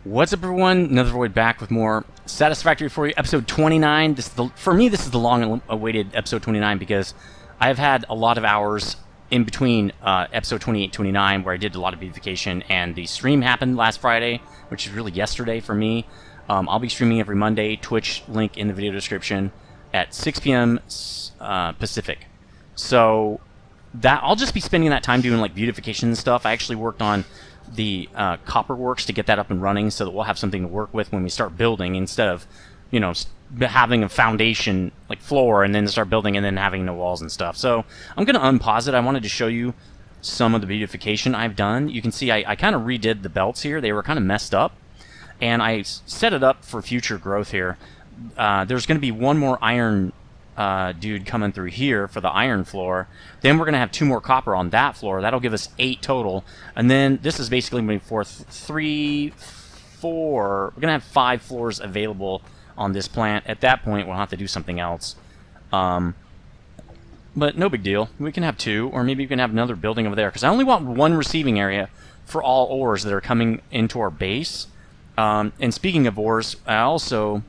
What's up, everyone? Another Void back with more Satisfactory for you, episode 29. For me, this is the long-awaited episode 29 because I've had a lot of hours in between episode 28 29 where I did a lot of beautification, and the stream happened last Friday, which is really yesterday for me. I'll be streaming every Monday. Twitch link in the video description at 6 p.m. Pacific. So that I'll just be spending that time doing like beautification and stuff. I actually worked on the copper works to get that up and running so that we'll have something to work with when we start building, instead of, you know, having a foundation like floor and then start building and then having no walls and stuff. So I'm going to unpause it. I wanted to show you some of the beautification I've done. You can see I kind of redid the belts here. They were kind of messed up, and I set it up for future growth here. There's going to be one more iron dude coming through here for the iron floor. Then we're going to have 2 more copper on that floor. That'll give us 8 total. And then this is basically moving for 3, 4. We're going to have 5 floors available on this plant. At that point, we'll have to do something else. But no big deal. We can have 2, or maybe we can have another building over there, because I only want 1 receiving area for all ores that are coming into our base. And speaking of ores, I also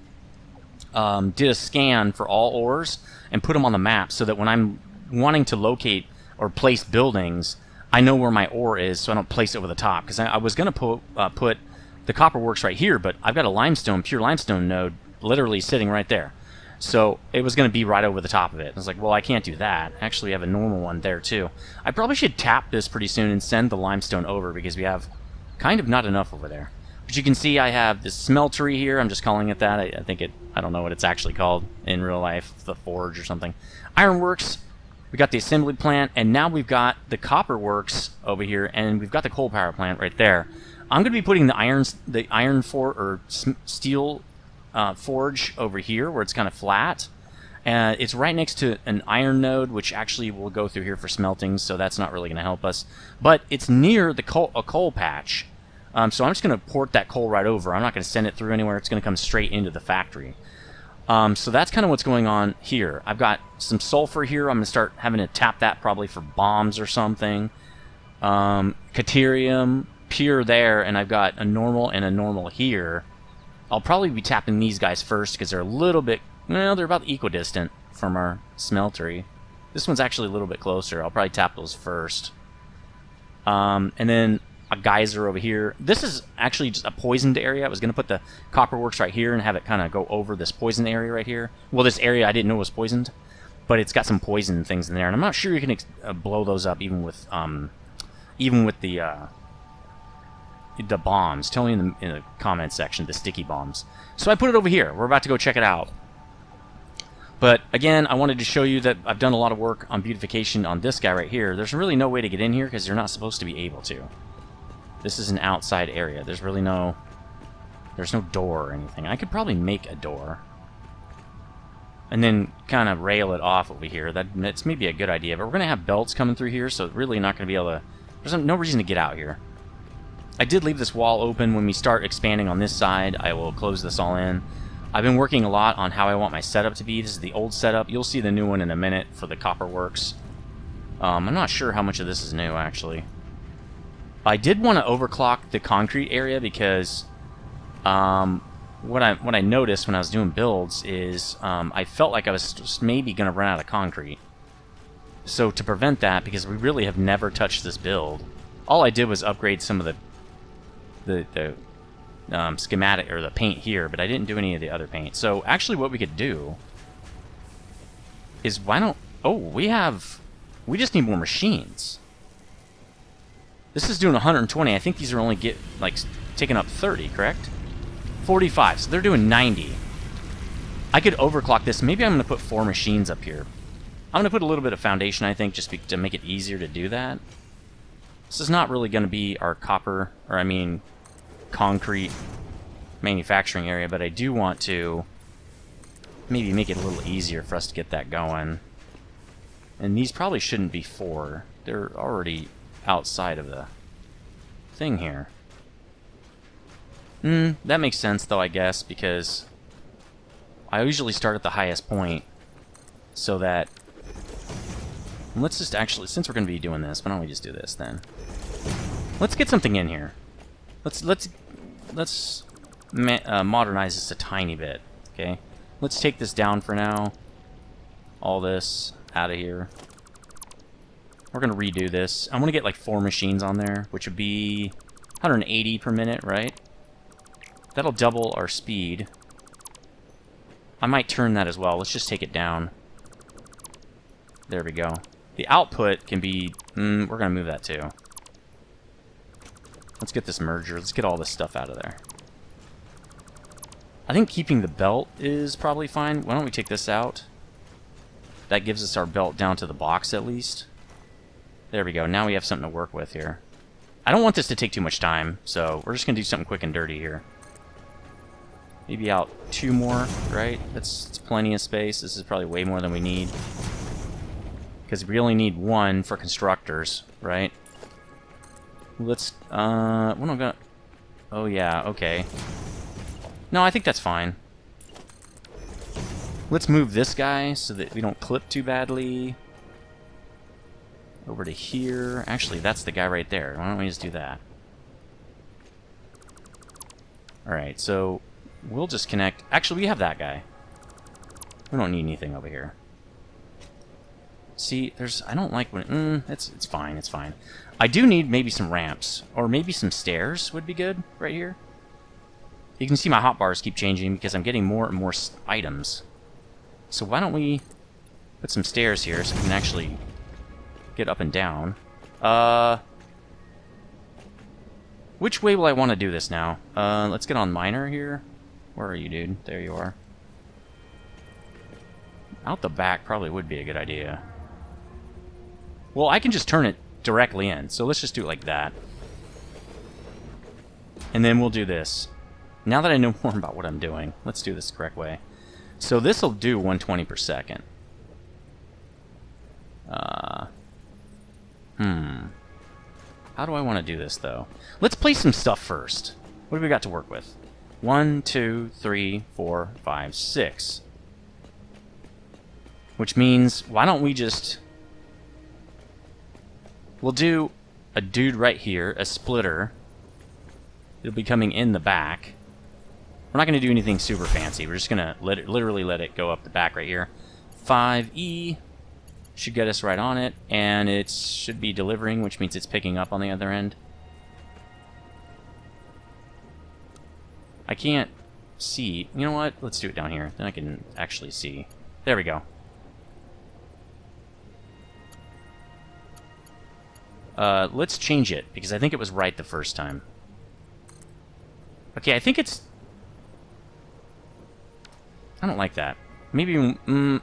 did a scan for all ores and put them on the map so that when I'm wanting to locate or place buildings, I know where my ore is, so I don't place it over the top. Because I was going to put the copper works right here, but I've got a pure limestone node literally sitting right there. So it was going to be right over the top of it. I was like, well, I can't do that. Actually, I have a normal one there too. I probably should tap this pretty soon and send the limestone over, because we have kind of not enough over there. But you can see I have this smeltery here. I'm just calling it that. I don't know what it's actually called in real life, the forge or something. Ironworks, we got the assembly plant, and now we've got the copper works over here, and we've got the coal power plant right there. I'm going to be putting the steel forge over here where it's kind of flat. It's right next to an iron node, which actually will go through here for smelting, so that's not really going to help us. But it's near a coal patch. So I'm just going to port that coal right over. I'm not going to send it through anywhere. It's going to come straight into the factory. So that's kind of what's going on here. I've got some sulfur here. I'm going to start having to tap that probably for bombs or something. Caterium, pure there, and I've got a normal and a normal here. I'll probably be tapping these guys first because they're a little bit, well, they're about equidistant from our smeltery. This one's actually a little bit closer. I'll probably tap those first. And then a geyser over here. This is actually just a poisoned area. I was going to put the copper works right here and have it kind of go over this poison area right here. Well, this area I didn't know was poisoned, but it's got some poison things in there, and I'm not sure you can blow those up even with the bombs. Tell me in the comments section, the sticky bombs. So I put it over here. We're about to go check it out. But again, I wanted to show you that I've done a lot of work on beautification on this guy right here. There's really no way to get in here because you're not supposed to be able to. This is an outside area. There's no door or anything. I could probably make a door and then kind of rail it off over here. That's maybe a good idea, but we're going to have belts coming through here, so really not going to be able to... There's no reason to get out here. I did leave this wall open. When we start expanding on this side, I will close this all in. I've been working a lot on how I want my setup to be. This is the old setup. You'll see the new one in a minute for the copper works. I'm not sure how much of this is new, actually. I did want to overclock the concrete area because what I noticed when I was doing builds is I felt like I was just maybe going to run out of concrete. So to prevent that, because we really have never touched this build, all I did was upgrade some of the schematic or the paint here, but I didn't do any of the other paint. So actually, what we could do is we just need more machines. This is doing 120. I think these are only taking up 30, correct? 45. So they're doing 90. I could overclock this. Maybe I'm going to put 4 machines up here. I'm going to put a little bit of foundation, I think, just to make it easier to do that. This is not really going to be our concrete manufacturing area, but I do want to maybe make it a little easier for us to get that going. And these probably shouldn't be 4. They're already outside of the thing here. That makes sense though, I guess, because I usually start at the highest point so that... Let's just actually, since we're going to be doing this, why don't we just do this then? Let's get something in here. Let's modernize this a tiny bit. Okay, let's take this down for now. All this out of here. We're gonna redo this. I want to get like 4 machines on there, which would be 180 per minute, right? That'll double our speed. I might turn that as well. Let's just take it down. There we go. The output can be... we're going to move that too. Let's get this merger. Let's get all this stuff out of there. I think keeping the belt is probably fine. Why don't we take this out? That gives us our belt down to the box at least. There we go. Now we have something to work with here. I don't want this to take too much time, so we're just going to do something quick and dirty here. Maybe out 2 more, right? That's plenty of space. This is probably way more than we need. Because we only need 1 for constructors, right? Let's, what am I gonna... Oh, yeah, okay. No, I think that's fine. Let's move this guy so that we don't clip too badly. Over to here. Actually, that's the guy right there. Why don't we just do that? Alright, so we'll just connect... Actually, we have that guy. We don't need anything over here. See, there's... I don't like when... it's fine, it's fine. I do need maybe some ramps. Or maybe some stairs would be good right here. You can see my hotbars keep changing because I'm getting more and more items. So why don't we put some stairs here so we can actually get up and down. Which way will I want to do this now? Let's get on miner here. Where are you, dude? There you are. Out the back probably would be a good idea. Well, I can just turn it directly in, so let's just do it like that. And then we'll do this. Now that I know more about what I'm doing, let's do this the correct way. So this will do 120 per second. How do I want to do this, though? Let's place some stuff first. What do we got to work with? 1, 2, 3, 4, 5, 6. Which means, why don't we just... We'll do a dude right here, a splitter. It'll be coming in the back. We're not going to do anything super fancy. We're just going to literally let it go up the back right here. 5E should get us right on it, and it should be delivering, which means it's picking up on the other end. I can't see. You know what? Let's do it down here. Then I can actually see. There we go. Let's change it, because I think it was right the first time. Okay, I think it's... I don't like that. Maybe... move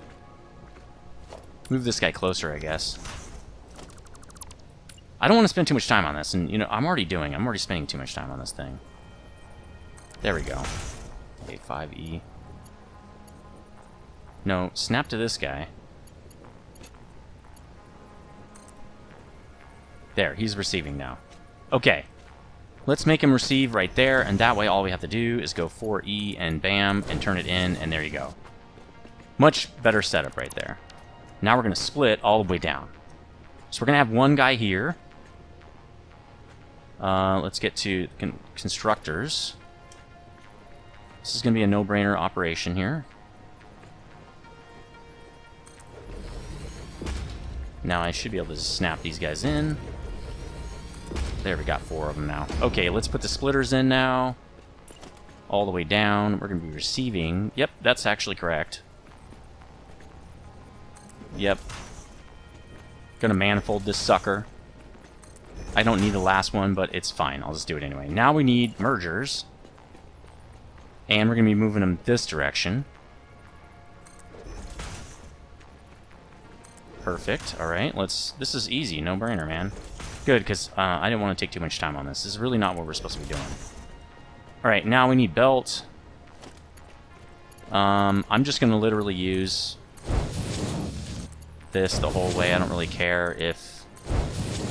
this guy closer, I guess. I don't want to spend too much time on this, and, you know, I'm already spending too much time on this thing. There we go. Okay, 5E. No, snap to this guy. There, he's receiving now. Okay. Let's make him receive right there, and that way all we have to do is go 4E and bam, and turn it in, and there you go. Much better setup right there. Now we're going to split all the way down. So we're going to have one guy here. Let's get to constructors. This is going to be a no-brainer operation here. Now I should be able to just snap these guys in. There, we got 4 of them now. Okay, let's put the splitters in now. All the way down. We're going to be receiving. Yep, that's actually correct. Yep. Gonna manifold this sucker. I don't need the last one, but it's fine. I'll just do it anyway. Now we need mergers. And we're gonna be moving them this direction. Perfect. Alright, let's... This is easy. No-brainer, man. Good, because I didn't want to take too much time on this. This is really not what we're supposed to be doing. Alright, now we need belt. I'm just gonna literally use... this the whole way. I don't really care if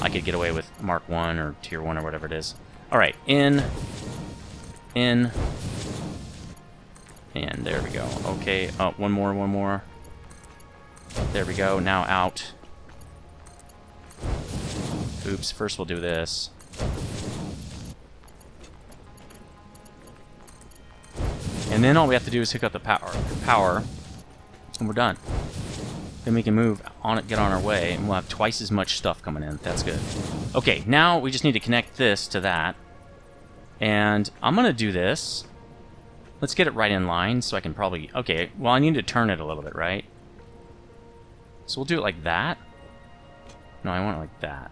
I could get away with Mark 1 or Tier 1 or whatever it is. Alright, in, and there we go. Okay, oh, one more. There we go, now out. Oops, first we'll do this. And then all we have to do is hook up the power, and we're done. Then we can move on it, get on our way, and we'll have twice as much stuff coming in. That's good. Okay, now we just need to connect this to that. And I'm going to do this. Let's get it right in line so I can probably... Okay, well, I need to turn it a little bit, right? So we'll do it like that. No, I want it like that.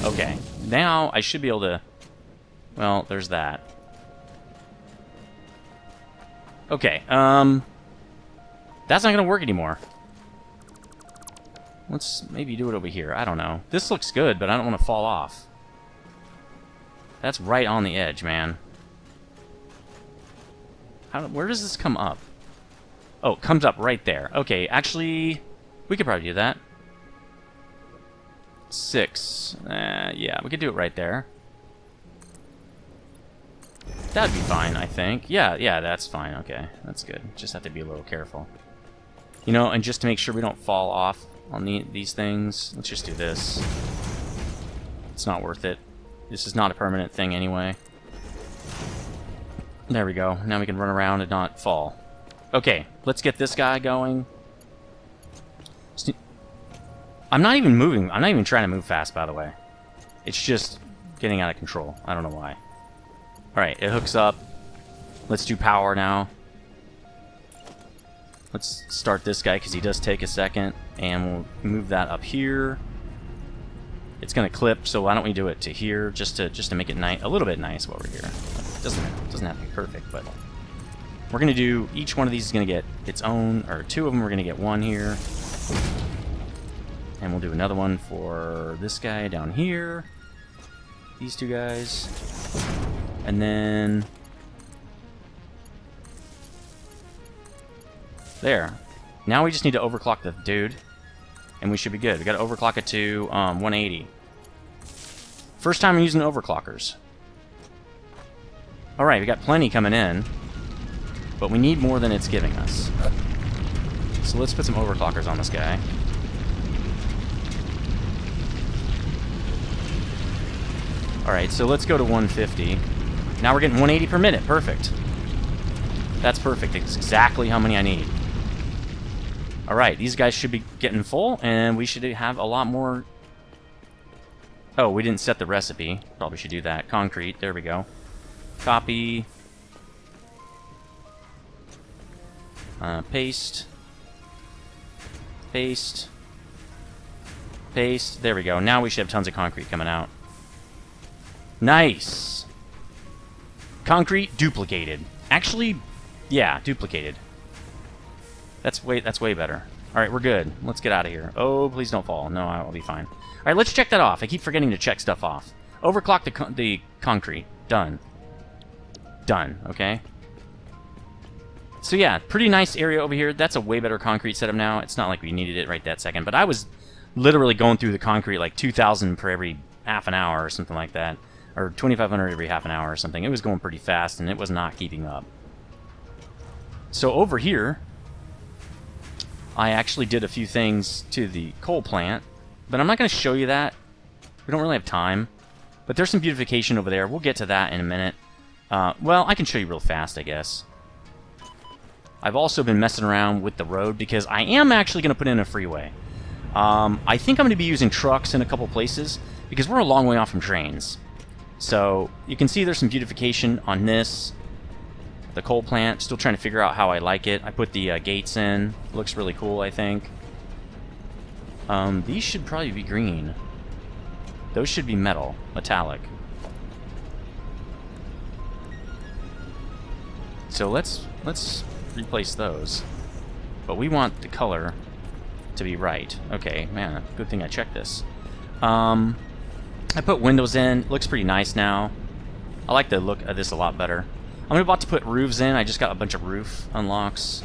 Okay, now I should be able to... Well, there's that. Okay, that's not going to work anymore. Let's maybe do it over here. I don't know. This looks good, but I don't want to fall off. That's right on the edge, man. Where does this come up? Oh, it comes up right there. Okay, actually, we could probably do that. 6. Yeah, we could do it right there. That'd be fine, I think. Yeah, that's fine. Okay, that's good. Just have to be a little careful. You know, and just to make sure we don't fall off on these things, let's just do this. It's not worth it. This is not a permanent thing anyway. There we go. Now we can run around and not fall. Okay, let's get this guy going. I'm not even moving. I'm not even trying to move fast, by the way. It's just getting out of control. I don't know why. Alright, it hooks up. Let's do power now. Let's start this guy because he does take a second. And we'll move that up here. It's going to clip, so why don't we do it to here just to make it a little bit nice while we're here. It doesn't have to be perfect, but we're going to do... Each one of these is going to get its own... Or 2 of them we're going to get 1 here. And we'll do another one for this guy down here. These 2 guys. And then... There. Now we just need to overclock the dude. And we should be good. We got to overclock it to 180. First time I'm using overclockers. Alright, we got plenty coming in. But we need more than it's giving us. So let's put some overclockers on this guy. Alright, so let's go to 150. Now we're getting 180 per minute. Perfect. That's perfect. It's exactly how many I need. Alright, these guys should be getting full, and we should have a lot more... Oh, we didn't set the recipe. Probably should do that. Concrete, there we go. Copy. Paste. Paste. Paste. There we go. Now we should have tons of concrete coming out. Nice! Concrete duplicated. Actually, yeah, duplicated. That's way better. Alright, we're good. Let's get out of here. Oh, please don't fall. No, I'll be fine. Alright, let's check that off. I keep forgetting to check stuff off. Overclock the concrete. Done. Done, okay? So yeah, pretty nice area over here. That's a way better concrete setup now. It's not like we needed it right that second, but I was literally going through the concrete like 2,000 per every half an hour or something like that. Or 2,500 every half an hour or something. It was going pretty fast, and it was not keeping up. So over here... I actually did a few things to the coal plant, but I'm not going to show you that. We don't really have time. But there's some beautification over there. We'll get to that in a minute. Well, I can show you real fast, I guess. I've also been messing around with the road because I am actually going to put in a freeway. I think I'm going to be using trucks in a couple places because we're a long way off from trains. So you can see there's some beautification on this. The coal plant, still trying to figure out how I like it. I put the gates in. Looks really cool, I think. These should probably be green. Those should be metal, metallic. So let's replace those. But we want the color to be right. Okay, man, good thing I checked this. I put windows in. Looks pretty nice now. I like the look of this a lot better. I'm about to put roofs in. I just got a bunch of roof unlocks.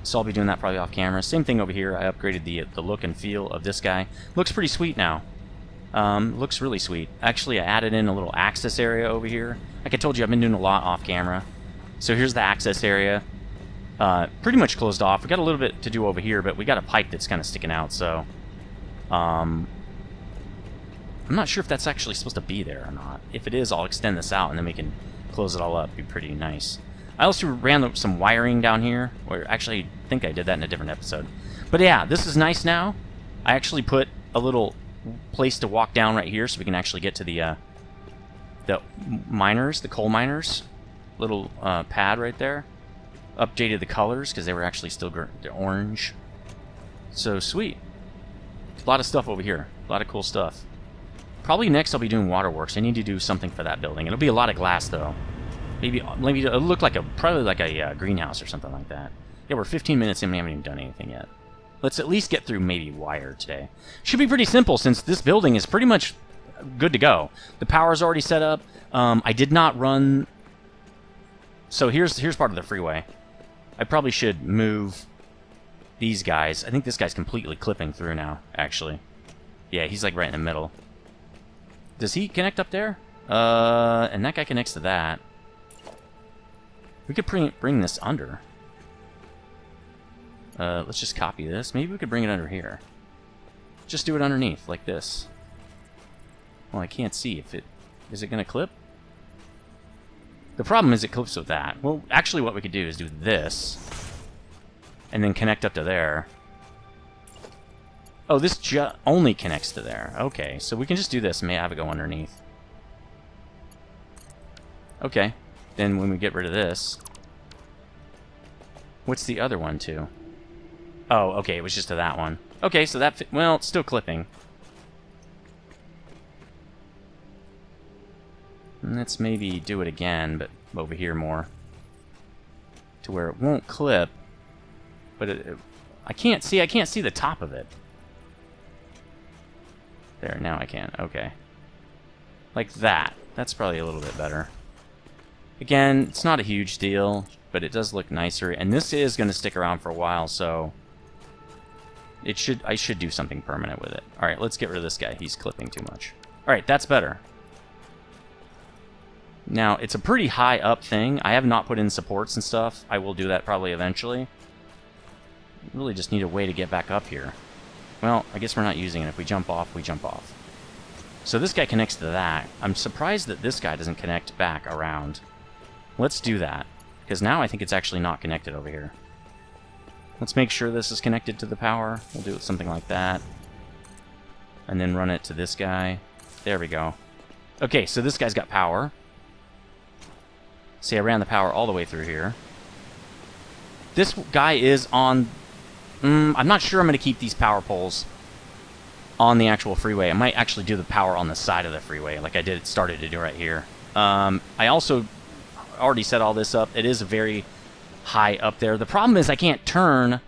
So I'll be doing that probably off camera. Same thing over here. I upgraded the look and feel of this guy. Looks pretty sweet now. Looks really sweet. Actually, I added in a little access area over here. Like I told you, I've been doing a lot off camera. So here's the access area. Pretty much closed off. We got a little bit to do over here, but we got a pipe that's kind of sticking out, so... I'm not sure if that's actually supposed to be there or not. If it is, I'll extend this out, and then we can close it all up. Be pretty nice. I also ran some wiring down here. Or actually, I think I did that in a different episode. But yeah, this is nice now. I actually put a little place to walk down right here so we can actually get to the miners, the coal miners. Little pad right there. Updated the colors because they were actually still orange. So sweet. A lot of stuff over here. A lot of cool stuff. Probably next I'll be doing waterworks. I need to do something for that building. It'll be a lot of glass though. Maybe it'll look like probably like a greenhouse or something like that. Yeah, we're 15 minutes in. We haven't even done anything yet. Let's at least get through maybe wire today. Should be pretty simple since this building is pretty much good to go. The power's already set up. I did not run. So here's part of the freeway. I probably should move these guys. I think this guy's completely clipping through now, actually. Yeah, he's like right in the middle. Does he connect up there? And that guy connects to that. We could bring this under. Let's just copy this. Maybe we could bring it under here. Just do it underneath, like this. Well, I can't see if it... Is it going to clip? The problem is it clips with that. Well, actually what we could do is do this. And then connect up to there. Oh, this only connects to there. Okay, so we can just do this and may have it go underneath. Okay. Then when we get rid of this... What's the other one to? Oh, okay, it was just to that one. Okay, so that... Well, it's still clipping. Let's maybe do it again, but over here more. To where it won't clip. But I can't see the top of it. There, now I can. Okay. Like that. That's probably a little bit better. Again, it's not a huge deal, but it does look nicer. And this is going to stick around for a while, so... I should do something permanent with it. Alright, let's get rid of this guy. He's clipping too much. Alright, that's better. Now, it's a pretty high up thing. I have not put in supports and stuff. I will do that probably eventually. Really just need a way to get back up here. Well, I guess we're not using it. If we jump off, we jump off. So this guy connects to that. I'm surprised that this guy doesn't connect back around. Let's do that. Because now I think it's actually not connected over here. Let's make sure this is connected to the power. We'll do it something like that. And then run it to this guy. There we go. Okay, so this guy's got power. See, I ran the power all the way through here. This guy is on... I'm not sure I'm going to keep these power poles on the actual freeway. I might actually do the power on the side of the freeway, like I started to do right here. I also already set all this up. It is very high up there. The problem is I can't turn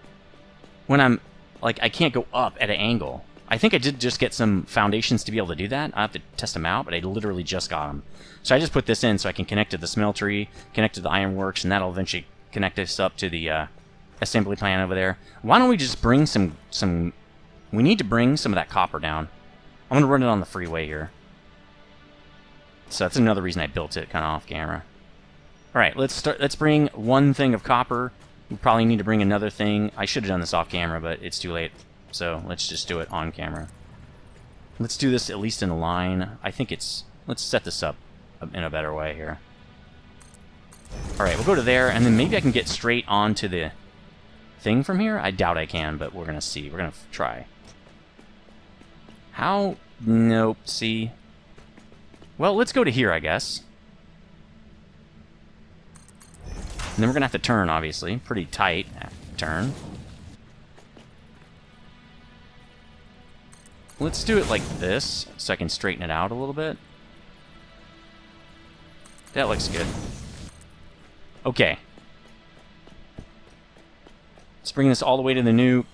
when I'm... Like, I can't go up at an angle. I think I did just get some foundations to be able to do that. I have to test them out, but I literally just got them. So I just put this in so I can connect to the smeltery, connect to the ironworks, and that'll eventually connect us up to the assembly plant over there. Why don't we just bring some... We need to bring some of that copper down. I'm going to run it on the freeway here. So that's another reason I built it kind of off camera. Alright, let's bring one thing of copper. We probably need to bring another thing. I should have done this off camera, but it's too late. So let's just do it on camera. Let's do this at least in a line. I think it's... Let's set this up in a better way here. Alright, we'll go to there, and then maybe I can get straight onto the thing from here. I doubt I can, but we're going to see. We're going to try. How? Nope. See? Well, let's go to here, I guess. And then we're going to have to turn, obviously. Pretty tight turn. Let's do it like this, so I can straighten it out a little bit. That looks good. Okay. Let's bring this all the way to the new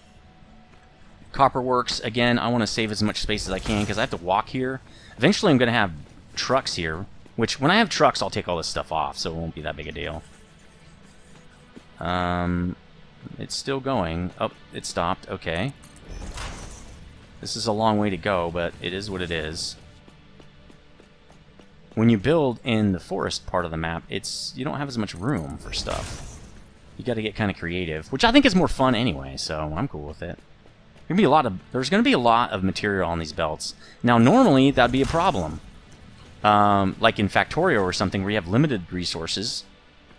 copper works. Again, I want to save as much space as I can because I have to walk here. Eventually I'm going to have trucks here, which when I have trucks I'll take all this stuff off, so it won't be that big a deal. It's still going. Oh, it stopped. Okay. This is a long way to go, but it is what it is. When you build in the forest part of the map, you don't have as much room for stuff. You got to get kind of creative, which I think is more fun anyway, so I'm cool with it. There's going to be a lot of material on these belts. Now, normally, that'd be a problem. Like in Factorio or something where you have limited resources,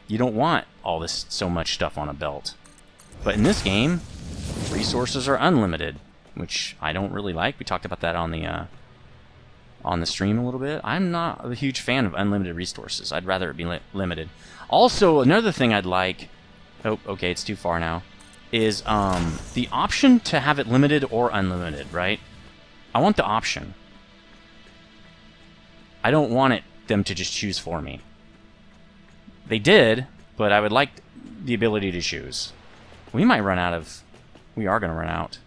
you don't want all this so much stuff on a belt. But in this game, resources are unlimited, which I don't really like. We talked about that on the stream a little bit. I'm not a huge fan of unlimited resources. I'd rather it be limited. Also, another thing I'd like... Oh, okay, it's too far now. Is the option to have it limited or unlimited, right? I want the option. I don't want them to just choose for me. They did, but I would like the ability to choose. We might run out of... We are going to run out.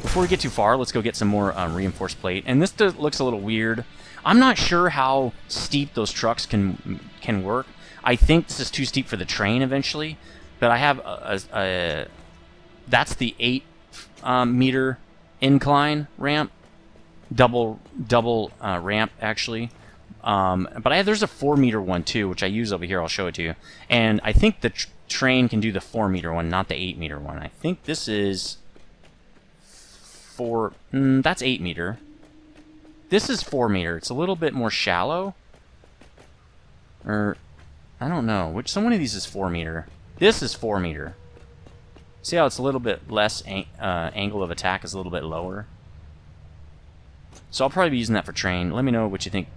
Before we get too far, let's go get some more reinforced plate. And this looks a little weird. I'm not sure how steep those trucks can work. I think this is too steep for the train eventually. But I have that's the 8 meter incline ramp. Double ramp, actually. But there's a 4 meter one too, which I use over here. I'll show it to you. And I think the train can do the 4 meter one, not the 8 meter one. I think this is 4... that's 8 meter. This is 4 meter. It's a little bit more shallow. Or, I don't know. Some one of these is 4 meter. This is 4 meter. See how it's a little bit less... angle of attack is a little bit lower? So I'll probably be using that for train. Let me know what you think.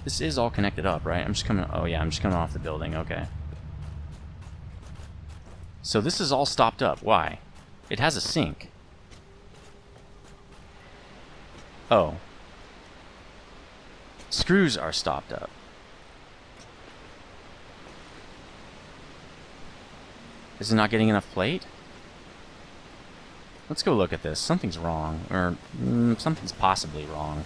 This is all connected up, right? I'm just coming... Oh, yeah, I'm just coming off the building. Okay. So this is all stopped up. Why? It has a sink. Oh. Screws are stopped up. Is it not getting enough plate? Let's go look at this. Something's wrong. Or, something's possibly wrong.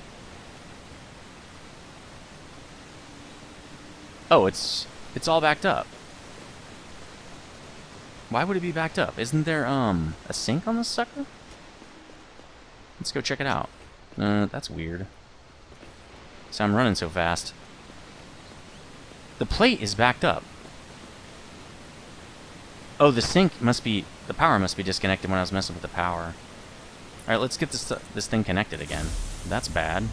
Oh, it's all backed up. Why would it be backed up? Isn't there, a sink on this sucker? Let's go check it out. That's weird. So I'm running so fast. The plate is backed up. Oh, the sink must be... The power must be disconnected when I was messing with the power. Alright, let's get this thing connected again. That's bad.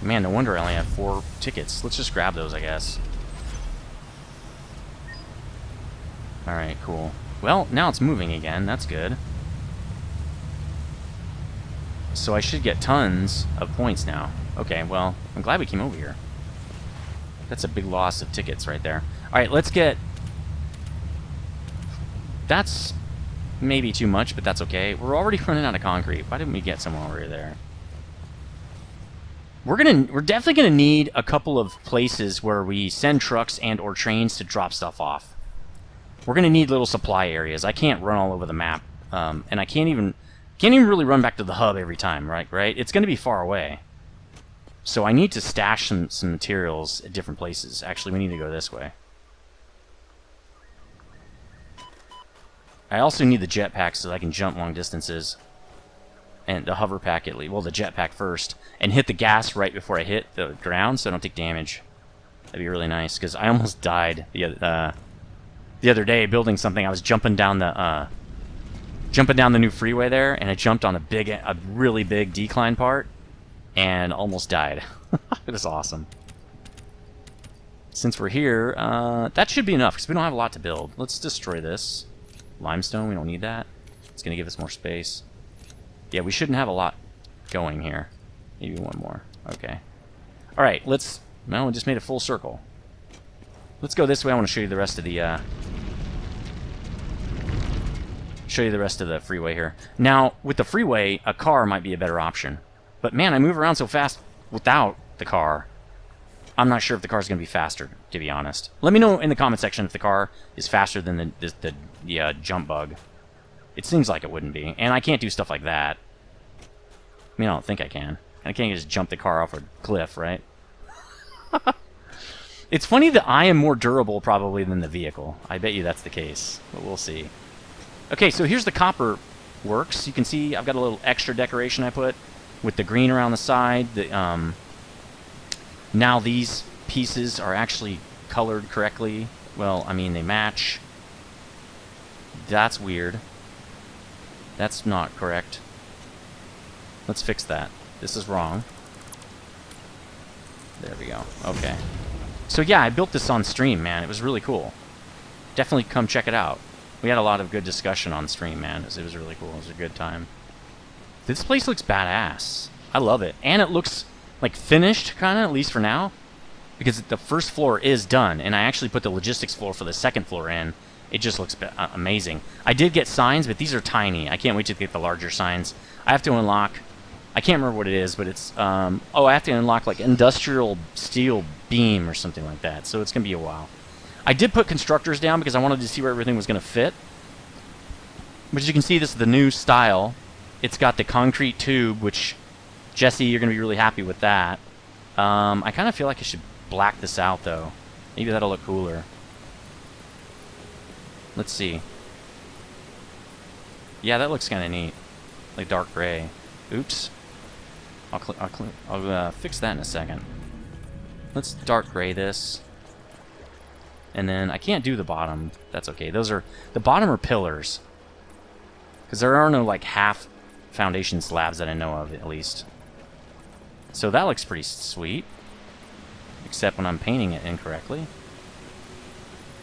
Man, no wonder I only have 4 tickets. Let's just grab those, I guess. Alright, cool. Well, now it's moving again. That's good. So I should get tons of points now. Okay, well, I'm glad we came over here. That's a big loss of tickets right there. Alright, let's get... That's maybe too much, but that's okay. We're already running out of concrete. Why didn't we get some over there? We're definitely gonna need a couple of places where we send trucks and or trains to drop stuff off. We're gonna need little supply areas. I can't run all over the map, and I can't even really run back to the hub every time, right? It's gonna be far away. So I need to stash some materials at different places. Actually, we need to go this way. I also need the jetpack so that I can jump long distances. And the hover pack at least. Well, the jetpack first. And hit the gas right before I hit the ground so I don't take damage. That'd be really nice, because I almost died the other day building something. I was jumping down the new freeway there, and I jumped on a really big decline part, and almost died. It was awesome. Since we're here, that should be enough, because we don't have a lot to build. Let's destroy this. Limestone, we don't need that. It's going to give us more space. Yeah, we shouldn't have a lot going here. Maybe one more. Okay. Alright, let's... Well, we just made a full circle. Let's go this way. I want to show you the rest of the... freeway here. Now, with the freeway, a car might be a better option. But man, I move around so fast without the car. I'm not sure if the car's going to be faster, to be honest. Let me know in the comment section if the car is faster than the jump bug. It seems like it wouldn't be. And I can't do stuff like that. I mean, I don't think I can. I can't just jump the car off a cliff, right? It's funny that I am more durable, probably, than the vehicle. I bet you that's the case. But we'll see. Okay, so here's the copper works. You can see I've got a little extra decoration I put with the green around the side. Now these pieces are actually colored correctly. Well, I mean, they match. That's weird. That's not correct. Let's fix that. This is wrong. There we go. Okay. So yeah, I built this on stream, man. It was really cool. Definitely come check it out. We had a lot of good discussion on stream, man. It was really cool. It was a good time. This place looks badass. I love it. And it looks like finished, kind of, at least for now. Because the first floor is done. And I actually put the logistics floor for the second floor in. It just looks amazing. I did get signs, but these are tiny. I can't wait to get the larger signs. I have to unlock... I can't remember what it is, but it's... oh, I have to unlock, like, industrial steel beam or something like that. So it's going to be a while. I did put constructors down because I wanted to see where everything was going to fit. But as you can see, this is the new style. It's got the concrete tube, which... Jesse, you're going to be really happy with that. I kind of feel like I should black this out, though. Maybe that'll look cooler. Let's see. Yeah, that looks kind of neat. Like dark gray. Oops. I'll fix that in a second. Let's dark gray this. And then I can't do the bottom. That's okay. Those are... The bottom are pillars. Because there are no, like, half foundation slabs that I know of, at least. So that looks pretty sweet. Except when I'm painting it incorrectly.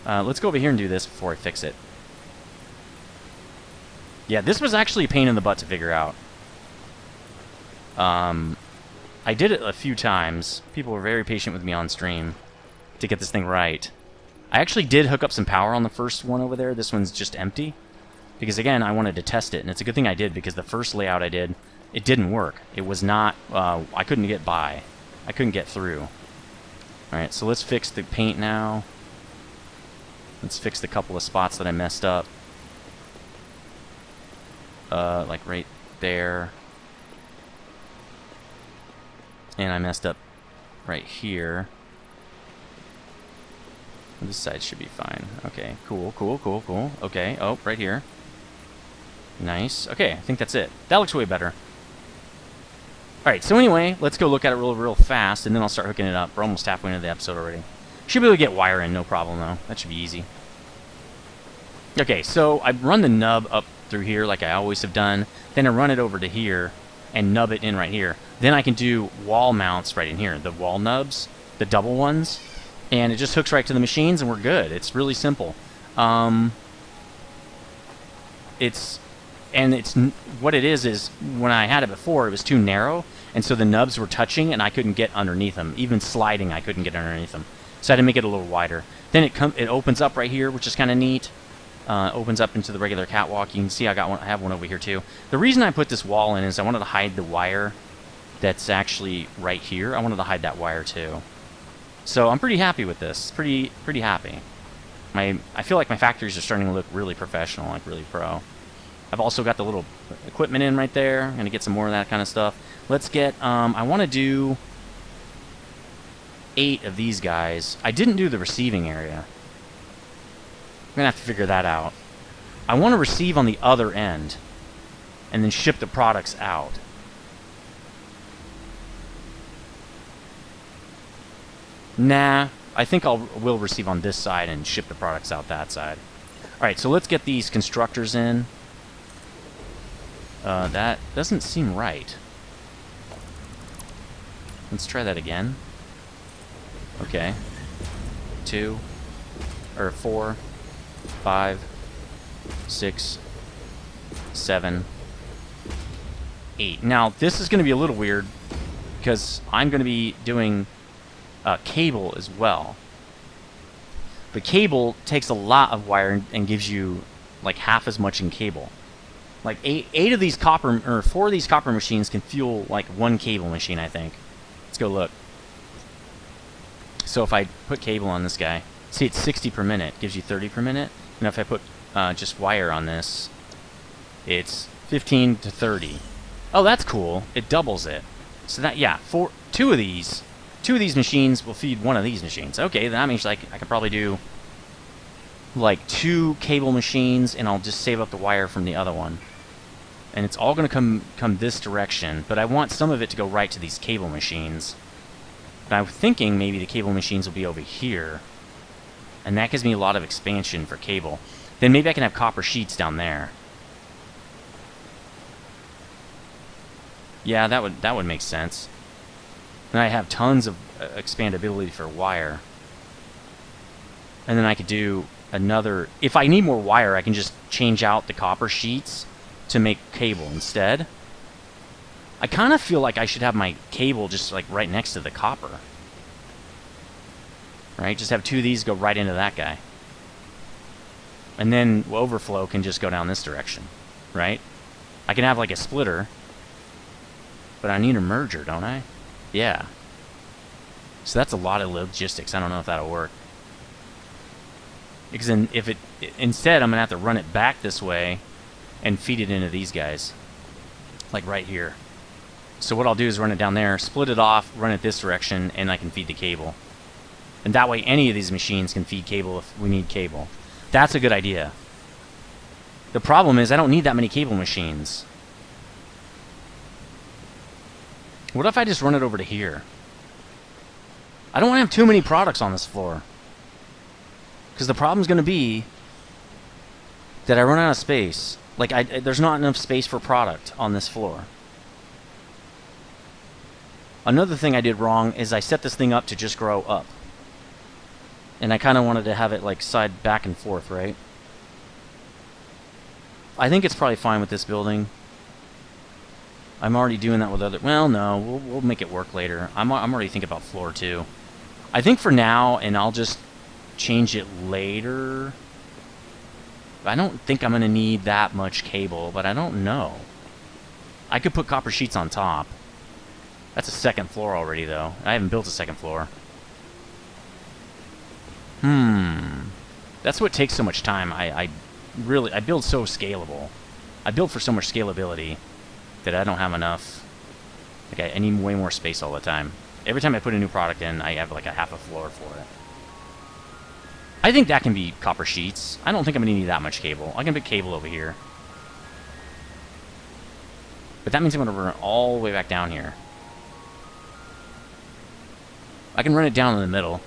Let's go over here and do this before I fix it. Yeah, this was actually a pain in the butt to figure out. I did it a few times. People were very patient with me on stream to get this thing right. I actually did hook up some power on the first one over there. This one's just empty. Because, again, I wanted to test it. And it's a good thing I did, because the first layout I did, it didn't work. It was not... I couldn't get by. I couldn't get through. Alright, so let's fix the paint now. Let's fix the couple of spots that I messed up. Like right there. And I messed up right here. This side should be fine. Okay, cool, cool, cool, cool. Okay, oh, right here. Nice. Okay, I think that's it. That looks way better. Alright, so anyway, let's go look at it real fast, and then I'll start hooking it up. We're almost halfway into the episode already. Should be able to get wire in, no problem, though. That should be easy. Okay, so I run the nub up through here like I always have done. Then I run it over to here and nub it in right here. Then I can do wall mounts right in here. The wall nubs, the double ones. And it just hooks right to the machines, and we're good. It's really simple. What it is when I had it before, it was too narrow, and so the nubs were touching, and I couldn't get underneath them. Even sliding, I couldn't get underneath them. So I had to make it a little wider. Then it opens up right here, which is kind of neat. Opens up into the regular catwalk. You can see I have one over here too. The reason I put this wall in is I wanted to hide the wire that's actually right here. I wanted to hide that wire too. So I'm pretty happy with this. Pretty happy. I feel like my factories are starting to look really professional, like really pro. I've also got the little equipment in right there. I'm gonna get some more of that kind of stuff. Let's get. I want to do 8 of these guys. I didn't do the receiving area. I'm gonna have to figure that out. I want to receive on the other end, and then ship the products out. Nah, I think will receive on this side and ship the products out that side. Alright, so let's get these constructors in. That doesn't seem right. Let's try that again. Okay. 2, or 4, 5, 6, 7, 8. Now, this is going to be a little weird, because I'm going to be doing cable as well. But cable takes a lot of wire and gives you like half as much in cable. Like 8 of these copper, or 4 of these copper machines can fuel like 1 cable machine, I think. Let's go look. So if I put cable on this guy, see it's 60 per minute, gives you 30 per minute. And if I put just wire on this, it's 15 to 30. Oh, that's cool. It doubles it. So that, yeah, 2 of these machines will feed 1 of these machines. Okay, that means like I could probably do like 2 cable machines, and I'll just save up the wire from the other one. And it's all going to come this direction, but I want some of it to go right to these cable machines. But I'm thinking maybe the cable machines will be over here, and that gives me a lot of expansion for cable. Then maybe I can have copper sheets down there. Yeah, that would make sense. And I have tons of expandability for wire. And then I could do another... If I need more wire, I can just change out the copper sheets to make cable instead. I kind of feel like I should have my cable just like right next to the copper. Right? Just have two of these go right into that guy. And then overflow can just go down this direction. Right? I can have like a splitter. But I need a merger, don't I? Yeah. So that's a lot of logistics. I don't know if that'll work. Because then if it... Instead, I'm going to have to run it back this way and feed it into these guys. Like right here. So what I'll do is run it down there, split it off, run it this direction, and I can feed the cable. And that way any of these machines can feed cable if we need cable. That's a good idea. The problem is I don't need that many cable machines. What if I just run it over to here? I don't want to have too many products on this floor. Because the problem's going to be that I run out of space. Like, there's not enough space for product on this floor. Another thing I did wrong is I set this thing up to just grow up. And I kind of wanted to have it, like, side back and forth, right? I think it's probably fine with this building. I'm already doing that with other... Well, no, we'll make it work later. I'm already thinking about floor 2. I think for now, and I'll just change it later... I don't think I'm going to need that much cable, but I don't know. I could put copper sheets on top. That's a second floor already, though. I haven't built a second floor. That's what takes so much time. I build so scalable. I build for so much scalability that I don't have enough. Like, I need way more space all the time. Every time I put a new product in, I have like a half a floor for it. I think that can be copper sheets. I don't think I'm going to need that much cable. I can put cable over here. But that means I'm going to run it all the way back down here. I can run it down in the middle.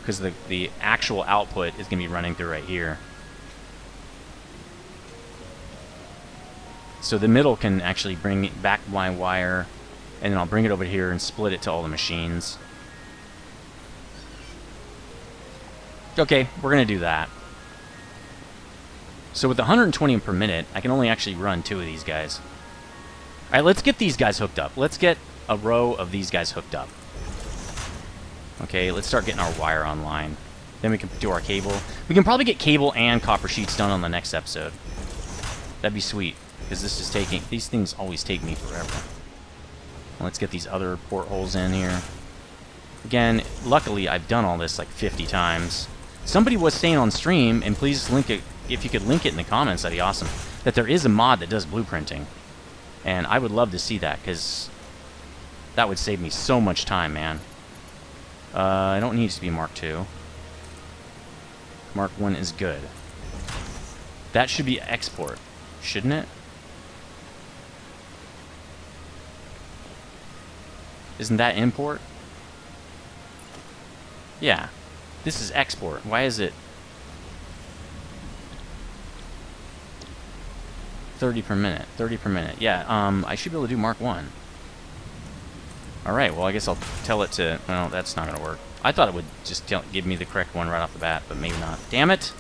Because the actual output is going to be running through right here. So the middle can actually bring back my wire, and then I'll bring it over here and split it to all the machines. Okay, we're going to do that. So with 120 per minute, I can only actually run 2 of these guys. Alright, let's get these guys hooked up. Let's get a row of these guys hooked up. Okay, let's start getting our wire online. Then we can do our cable. We can probably get cable and copper sheets done on the next episode. That'd be sweet. Because this is taking... These things always take me forever. Let's get these other portholes in here. Again, luckily I've done all this like 50 times. Somebody was saying on stream, and please link it... If you could link it in the comments, that'd be awesome. That there is a mod that does blueprinting. And I would love to see that, because that would save me so much time, man. I don't need it to be Mark II. Mark I is good. That should be export, shouldn't it? Isn't that import? Yeah. This is export. Why is it 30 per minute? 30 per minute. Yeah, I should be able to do Mark I. Alright, well, I guess I'll tell it to... Well, that's not going to work. I thought it would just give me the correct one right off the bat, but maybe not. Damn it!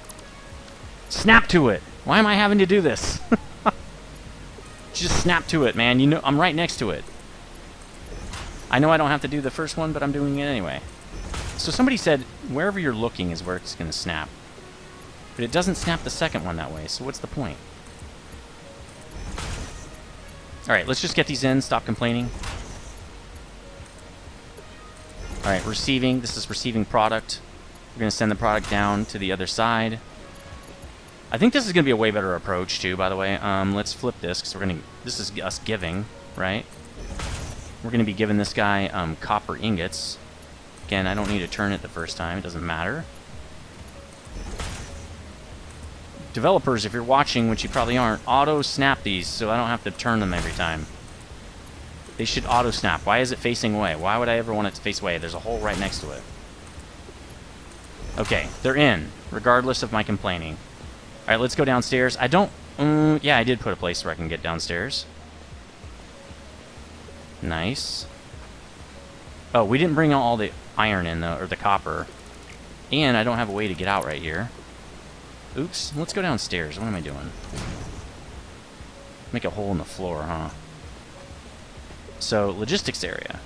Snap to it! Why am I having to do this? Just snap to it, man. You know, I'm right next to it. I know I don't have to do the first one, but I'm doing it anyway. So somebody said, wherever you're looking is where it's going to snap. But it doesn't snap the second one that way, so what's the point? Alright, let's just get these in, stop complaining. Alright, receiving. This is receiving product. We're going to send the product down to the other side. I think this is going to be a way better approach, too, by the way. Let's flip this, because we're going to... This is us giving, right? We're going to be giving this guy copper ingots. Again, I don't need to turn it the first time. It doesn't matter. Developers, if you're watching, which you probably aren't, auto-snap these so I don't have to turn them every time. They should auto-snap. Why is it facing away? Why would I ever want it to face away? There's a hole right next to it. Okay, they're in, regardless of my complaining. Alright, let's go downstairs. I don't Yeah, I did put a place where I can get downstairs. Nice. Oh, we didn't bring all the iron in, though, or the copper. And I don't have a way to get out right here. Oops. Let's go downstairs. What am I doing? Make a hole in the floor, huh? So, logistics area.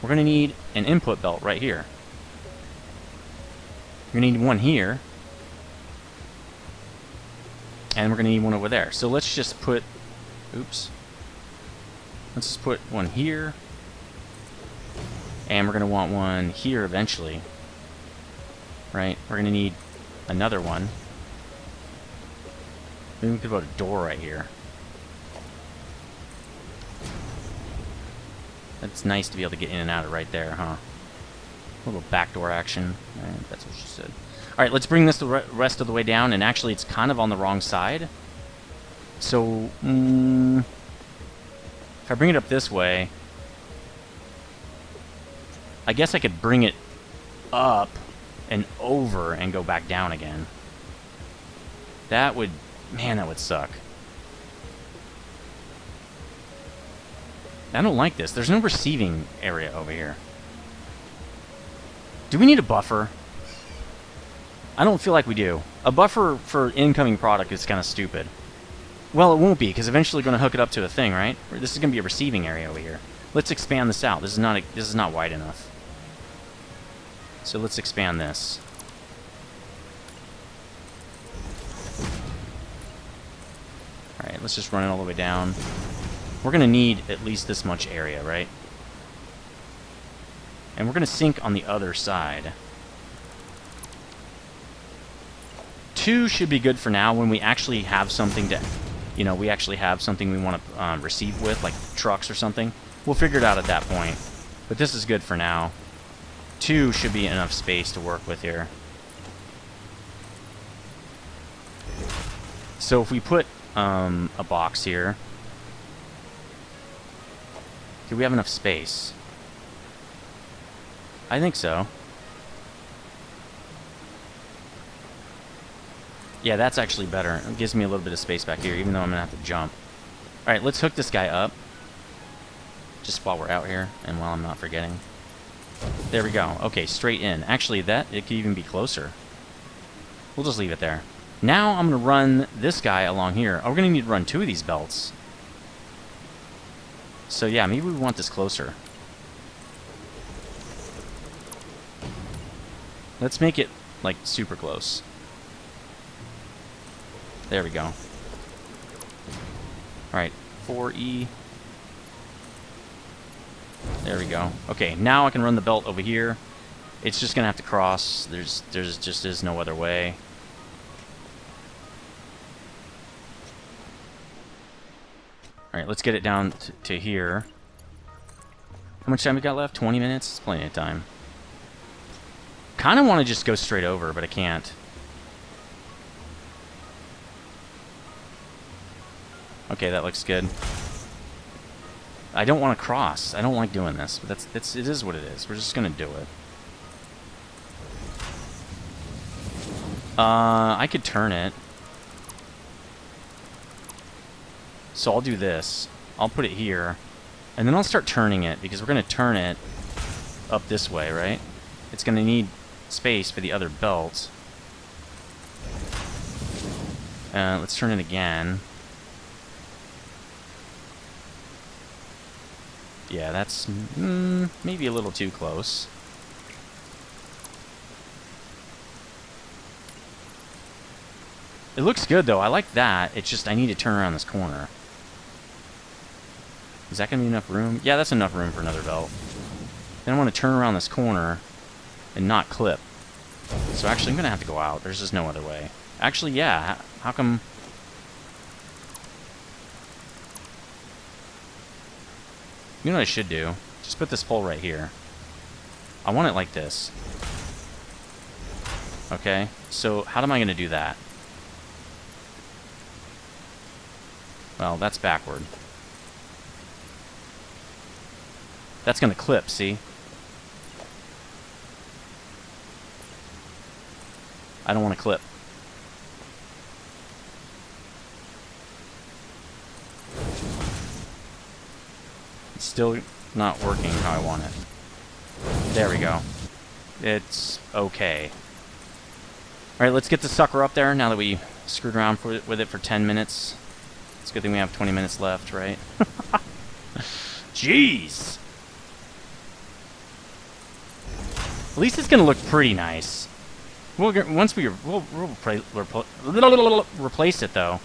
We're going to need an input belt right here. We're going to need one here. And we're going to need one over there. So let's just put... Oops. Let's just put one here. And we're going to want one here eventually. Right? We're going to need another one. Maybe we could put a door right here. That's nice to be able to get in and out of right there, huh? A little backdoor action. That's what she said. Alright, let's bring this the rest of the way down. And actually, it's kind of on the wrong side. So, if I bring it up this way, I guess I could bring it up and over and go back down again. That would... Man, that would suck. I don't like this. There's no receiving area over here. Do we need a buffer? I don't feel like we do. A buffer for incoming product is kind of stupid. Well, it won't be, because eventually we're going to hook it up to a thing, right? This is going to be a receiving area over here. Let's expand this out. This is not wide enough. So let's expand this. Alright, let's just run it all the way down. We're going to need at least this much area, right? And we're going to sink on the other side. 2 should be good for now when we actually have something to... You know, we actually have something we want to receive with, like trucks or something. We'll figure it out at that point. But this is good for now. 2 should be enough space to work with here. So if we put a box here... Do we have enough space? I think so. Yeah, that's actually better. It gives me a little bit of space back here, even though I'm going to have to jump. Alright, let's hook this guy up. Just while we're out here, and while I'm not forgetting. There we go. Okay, straight in. Actually, it could even be closer. We'll just leave it there. Now I'm going to run this guy along here. Oh, we're going to need to run 2 of these belts. So yeah, maybe we want this closer. Let's make it, like, super close. There we go. Alright, 4E. There we go. Okay, now I can run the belt over here. It's just gonna have to cross. There's just is no other way. Alright, let's get it down to here. How much time we got left? 20 minutes? It's plenty of time. Kind of want to just go straight over, but I can't. Okay, that looks good. I don't want to cross. I don't like doing this, but it is what it is. We're just gonna do it. I could turn it. So I'll do this. I'll put it here, and then I'll start turning it, because we're gonna turn it up this way, right? It's gonna need space for the other belt. Let's turn it again. Yeah, that's maybe a little too close. It looks good, though. I like that. It's just I need to turn around this corner. Is that going to be enough room? Yeah, that's enough room for another belt. Then I want to turn around this corner and not clip. So actually, I'm going to have to go out. There's just no other way. Actually, yeah. How come... You know what I should do? Just put this pole right here. I want it like this. Okay, so how am I going to do that? Well, that's backward. That's going to clip, see? I don't want to clip. still not working how I want it. There we go. It's okay. Alright, let's get the sucker up there now that we screwed around with it for 10 minutes. It's a good thing we have 20 minutes left, right? Jeez! At least it's going to look pretty nice. Once we'll replace it, though,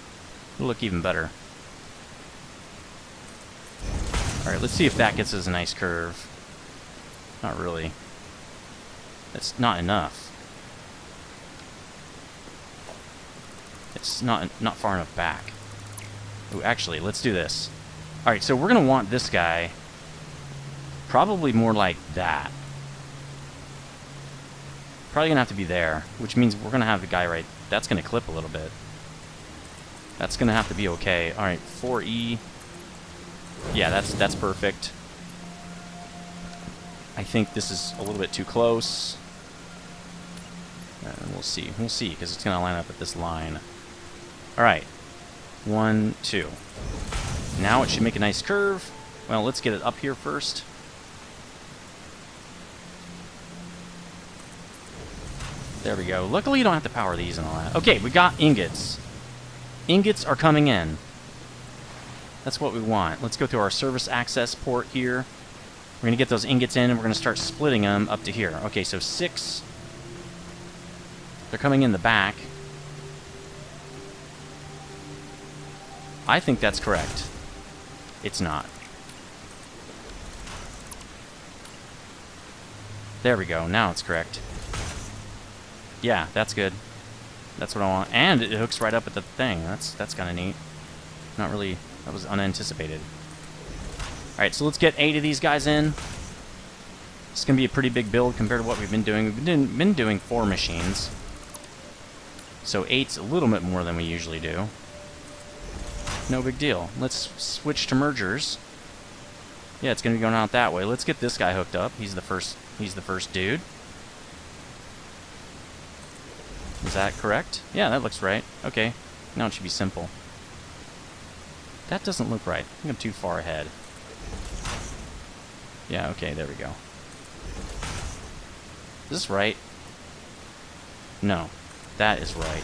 it'll look even better. Alright, let's see if that gets us a nice curve. Not really. That's not enough. It's not far enough back. Ooh, actually, let's do this. Alright, so we're going to want this guy probably more like that. Probably going to have to be there, which means we're going to have the guy right... That's going to clip a little bit. That's going to have to be okay. Alright, 4E. Yeah, that's perfect. I think this is a little bit too close. And we'll see. We'll see, because it's going to line up at this line. Alright. 1, 2. Now it should make a nice curve. Well, let's get it up here first. There we go. Luckily, you don't have to power these and all that. Okay, we got ingots. Ingots are coming in. That's what we want. Let's go through our service access port here. We're going to get those ingots in, and we're going to start splitting them up to here. Okay, so 6. They're coming in the back. I think that's correct. It's not. There we go. Now it's correct. Yeah, that's good. That's what I want. And it hooks right up at the thing. That's kind of neat. Not really... That was unanticipated. Alright, so let's get 8 of these guys in. It's going to be a pretty big build compared to what we've been doing. We've been doing 4 machines. So 8's a little bit more than we usually do. No big deal. Let's switch to mergers. Yeah, it's going to be going out that way. Let's get this guy hooked up. He's the first dude. Is that correct? Yeah, that looks right. Okay. Now it should be simple. That doesn't look right. I think I'm too far ahead. Yeah, okay, there we go. Is this right? No. That is right.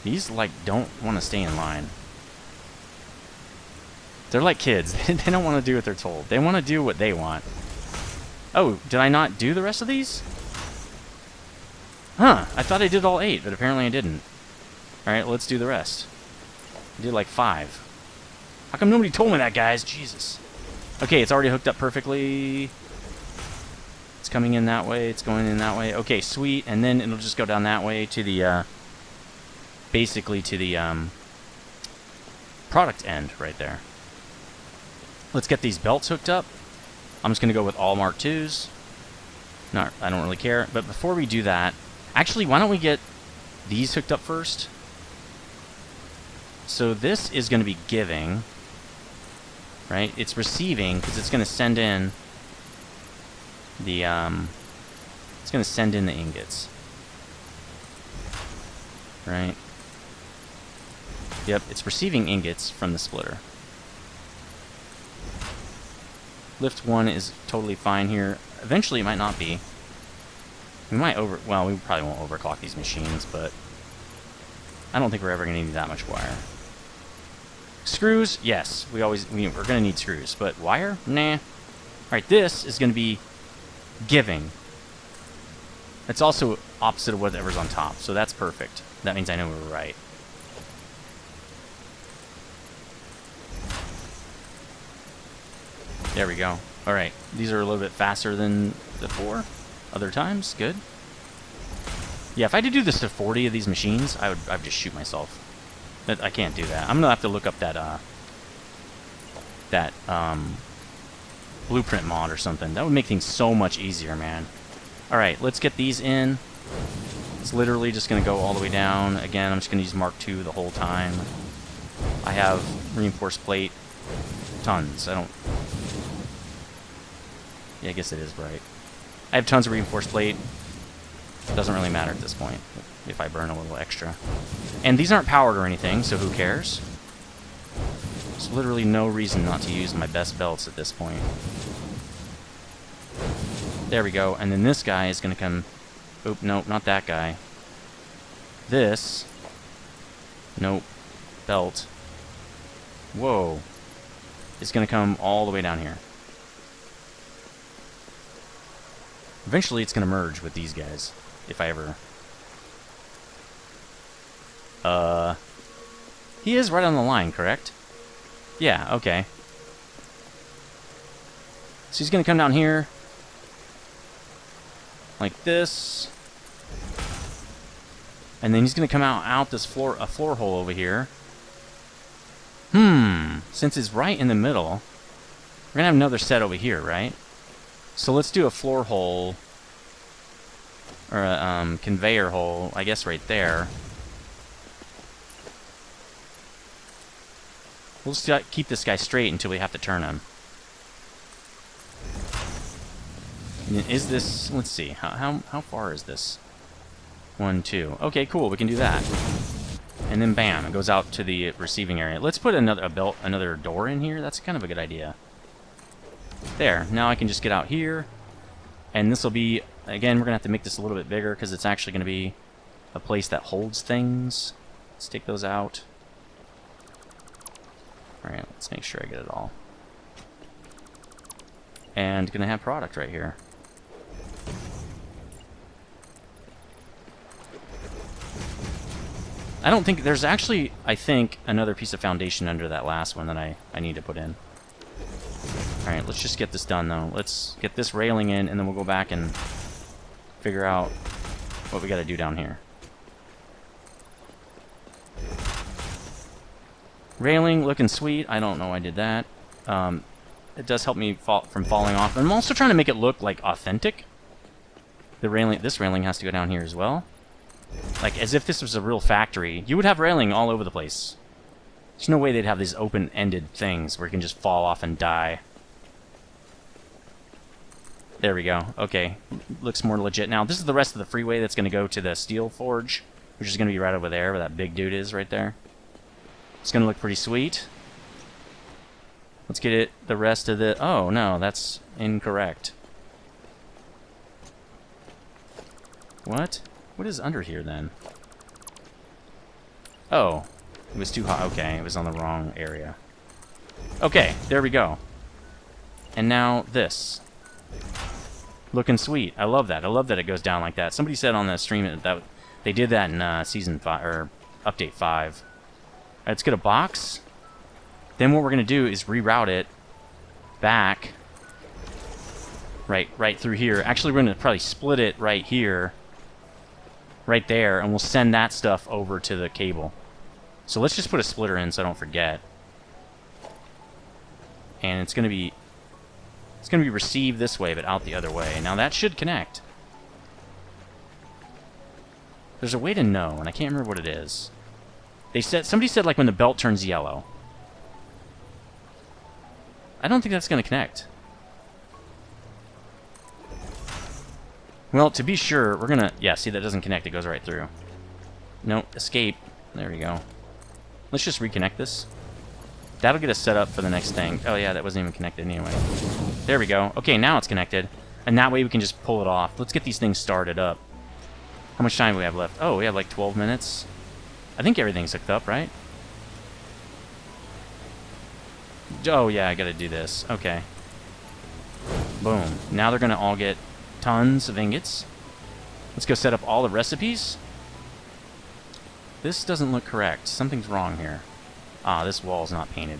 These, like, don't want to stay in line. They're like kids. They don't want to do what they're told. They want to do what they want. Oh, did I not do the rest of these? Huh, I thought I did all 8, but apparently I didn't. Alright, let's do the rest. I did like 5. How come nobody told me that, guys? Jesus. Okay, it's already hooked up perfectly. It's coming in that way. It's going in that way. Okay, sweet. And then it'll just go down that way to the, basically to the, product end right there. Let's get these belts hooked up. I'm just going to go with all Mark IIs. No, I don't really care. But before we do that, actually, why don't we get these hooked up first? So this is going to be giving, right? It's receiving because it's going to send in the it's going to send in the ingots, right? Yep, it's receiving ingots from the splitter. Lift 1 is totally fine here. Eventually, it might not be. We might well, we probably won't overclock these machines, but I don't think we're ever going to need that much wire. Screws, yes, we're going to need screws, but wire, nah. All right, this is going to be giving. It's also opposite of whatever's on top, so that's perfect. That means I know we were right. There we go. All right, these are a little bit faster than before. Other times, good. Yeah, if I had to do this to 40 of these machines, I'd just shoot myself. I can't do that. I'm gonna have to look up that blueprint mod or something. That would make things so much easier, man. All right, let's get these in. It's literally just gonna go all the way down. Again, I'm just gonna use Mark II the whole time. I have reinforced plate, tons. Yeah, I guess it is right. I have tons of reinforced plate. Doesn't really matter at this point if I burn a little extra. And these aren't powered or anything, so who cares? There's literally no reason not to use my best belts at this point. There we go. And then this guy is going to come... Oop, nope, not that guy. This... Nope. Belt. Whoa. Is going to come all the way down here. Eventually it's going to merge with these guys. If I ever... He is right on the line, correct? Yeah, okay. So he's going to come down here. Like this. And then he's going to come out this floor hole over here. Since it's right in the middle, we're going to have another set over here, right? So let's do a floor hole. Or a conveyor hole, I guess right there. We'll just keep this guy straight until we have to turn him. And is this... Let's see. How far is this? 1, 2. Okay, cool. We can do that. And then bam, it goes out to the receiving area. Let's put another door in here. That's kind of a good idea. There. Now I can just get out here. And this will be... Again, we're going to have to make this a little bit bigger because it's actually going to be a place that holds things. Let's take those out. Alright, let's make sure I get it all. And going to have product right here. I don't think... There's actually, I think, another piece of foundation under that last one that I need to put in. Alright, let's just get this done, though. Let's get this railing in, and then we'll go back and figure out what we got to do down here. Railing, looking sweet. I don't know why I did that. It does help me from falling off. I'm also trying to make it look, like, authentic. The railing, this railing has to go down here as well. Like, as if this was a real factory. You would have railing all over the place. There's no way they'd have these open-ended things where you can just fall off and die. There we go. Okay. Looks more legit. Now, this is the rest of the freeway that's going to go to the steel forge, which is going to be right over there where that big dude is right there. It's going to look pretty sweet. Let's get it the rest of the... Oh, no, that's incorrect. What? What is under here, then? Oh. It was too hot. Okay, it was on the wrong area. Okay, there we go. And now this. Looking sweet. I love that. I love that it goes down like that. Somebody said on the stream that they did that in Season 5, or Update 5. Let's get a box. Then what we're going to do is reroute it back right through here. Actually, we're going to probably split it right here, right there, and we'll send that stuff over to the cable. So let's just put a splitter in so I don't forget. And it's going to be received this way, but out the other way. Now that should connect. There's a way to know, and I can't remember what it is. Somebody said like when the belt turns yellow. I don't think that's going to connect. Well, to be sure, we're going to... Yeah, see, that doesn't connect. It goes right through. No, escape. There we go. Let's just reconnect this. That'll get us set up for the next thing. Oh, yeah, that wasn't even connected anyway. There we go. Okay, now it's connected. And that way we can just pull it off. Let's get these things started up. How much time do we have left? Oh, we have like 12 minutes. I think everything's hooked up, right? Oh, yeah, I gotta do this. Okay. Boom. Now they're gonna all get tons of ingots. Let's go set up all the recipes. This doesn't look correct. Something's wrong here. Ah, this wall's not painted.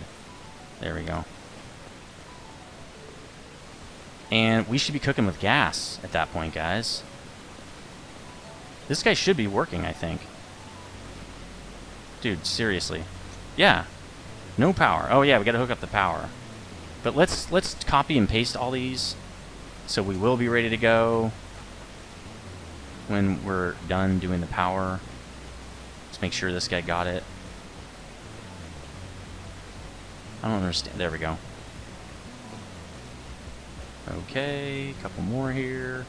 There we go. And we should be cooking with gas at that point, guys. This guy should be working, I think. Dude, seriously. Yeah. No power. Oh, yeah, we gotta hook up the power. But let's copy and paste all these so we will be ready to go when we're done doing the power. Let's make sure this guy got it. I don't understand. There we go. Okay, a couple more here.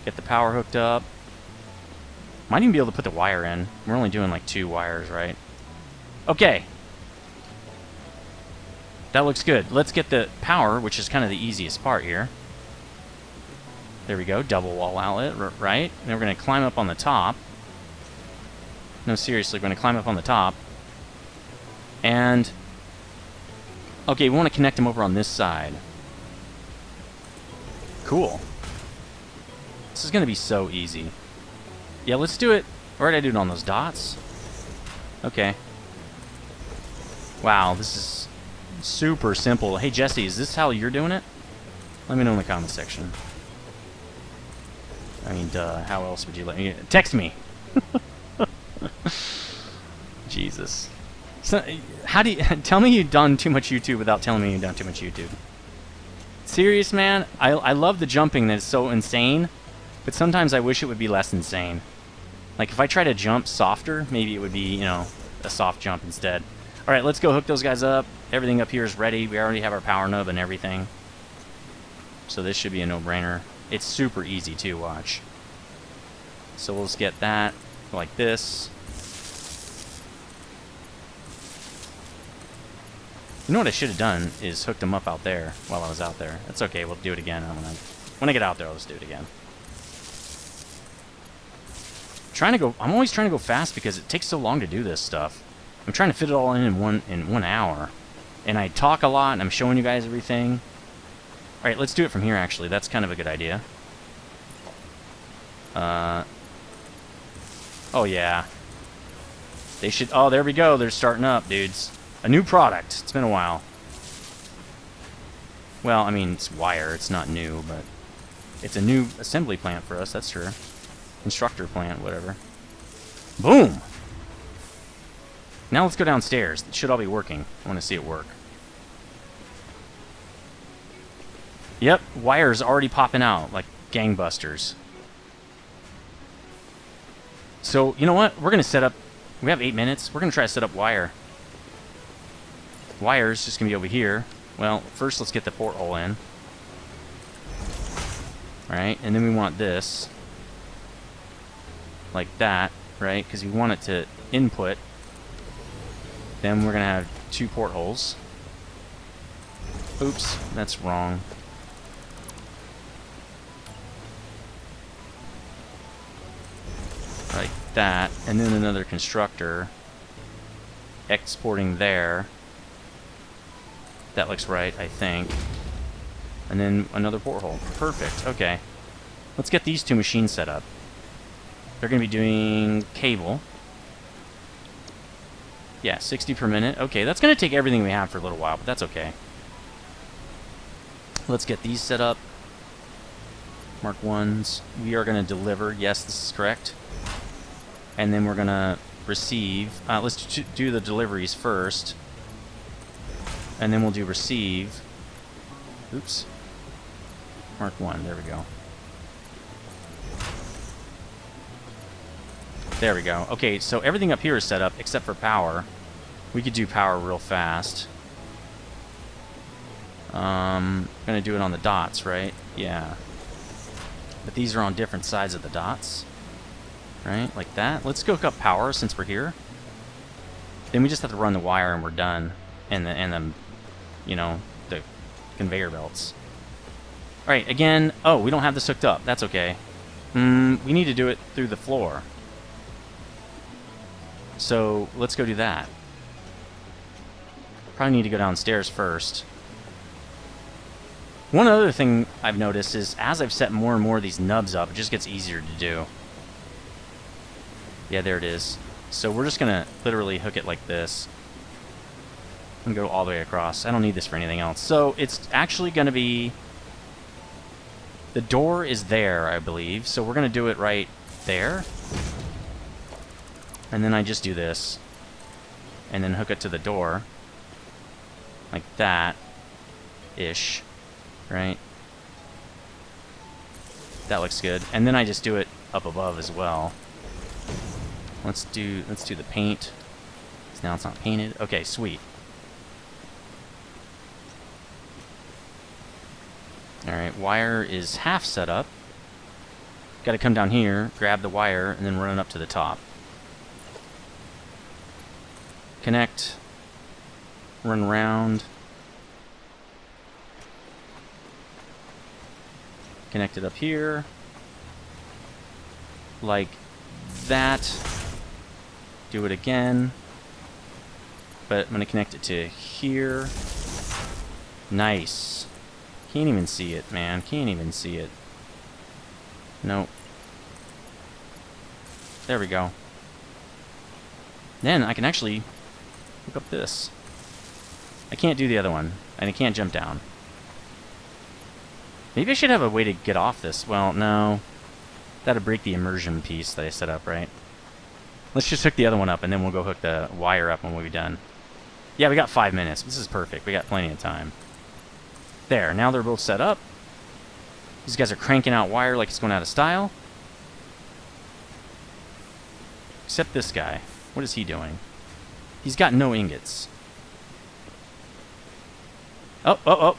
Get the power hooked up. Might even be able to put the wire in. We're only doing like 2 wires, right? Okay. That looks good. Let's get the power, which is kind of the easiest part here. There we go. Double wall outlet, right? And then we're going to climb up on the top. No, seriously, we're going to climb up on the top. And... okay, we want to connect them over on this side. Cool. This is going to be so easy. Yeah, let's do it. Where did I do it on those dots? Okay. Wow, this is super simple. Hey, Jesse, is this how you're doing it? Let me know in the comment section. I mean, duh, how else would you let me... text me! Jesus. So, how do you... tell me you've done too much YouTube without telling me you've done too much YouTube. Serious, man? I love the jumping that is so insane, but sometimes I wish it would be less insane. Like, if I try to jump softer, maybe it would be, you know, a soft jump instead. Alright, let's go hook those guys up. Everything up here is ready. We already have our power nub and everything. So this should be a no-brainer. It's super easy, too, watch. So we'll just get that like this. You know what I should have done is hooked them up out there while I was out there. That's okay, we'll do it again. When I get out there, I'll just do it again. I'm always trying to go fast because it takes so long to do this stuff. I'm trying to fit it all in 1 hour. And I talk a lot, and I'm showing you guys everything. Alright, let's do it from here, actually. That's kind of a good idea. Oh, yeah. They should... oh, there we go. They're starting up, dudes. A new product. It's been a while. Well, I mean, it's wire. It's not new, but... it's a new assembly plant for us, that's sure. Constructor plant, whatever. Boom! Now let's go downstairs. It should all be working. I want to see it work. Yep, wires already popping out like gangbusters. So, you know what? We're going to set up... we have 8 minutes. We're going to try to set up wire. Wire's just going to be over here. Well, first let's get the porthole in. Alright, and then we want this. Like that, right? Because we want it to input. Then we're going to have 2 portholes. Oops, that's wrong. Like that. And then another constructor. Exporting there. That looks right, I think. And then another porthole. Perfect, okay. Let's get these 2 machines set up. They're going to be doing cable. Yeah, 60 per minute. Okay, that's going to take everything we have for a little while, but that's okay. Let's get these set up. Mark 1s. We are going to deliver. Yes, this is correct. And then we're going to receive. Let's do the deliveries first. And then we'll do receive. Oops. Mark 1. There we go. There we go. Okay, so everything up here is set up except for power. We could do power real fast. I'm gonna do it on the dots, right? Yeah. But these are on different sides of the dots. Right? Like that. Let's go hook up power since we're here. Then we just have to run the wire and we're done. And the you know, the conveyor belts. Alright, again, oh, we don't have this hooked up. That's okay. We need to do it through the floor. So, let's go do that. Probably need to go downstairs first. One other thing I've noticed is as I've set more and more of these nubs up, it just gets easier to do. Yeah, there it is. So we're just going to literally hook it like this. And go all the way across. I don't need this for anything else. So it's actually going to be... the door is there, I believe. So we're going to do it right there. And then I just do this. And then hook it to the door. Like that. Ish. Right? That looks good. And then I just do it up above as well. Let's do the paint. Now it's not painted. Okay, sweet. Alright, wire is half set up. Got to come down here, grab the wire, and then run it up to the top. Connect. Run around. Connect it up here. Like that. Do it again. But I'm going to connect it to here. Nice. Can't even see it, man. Can't even see it. Nope. There we go. Then I can actually hook up this. I can't do the other one, and I can't jump down. Maybe I should have a way to get off this. Well, no. That'd break the immersion piece that I set up, right? Let's just hook the other one up, and then we'll go hook the wire up when we're done. Yeah, we got 5 minutes. This is perfect. We got plenty of time. There. Now they're both set up. These guys are cranking out wire like it's going out of style. Except this guy. What is he doing? He's got no ingots. Oh, oh, oh.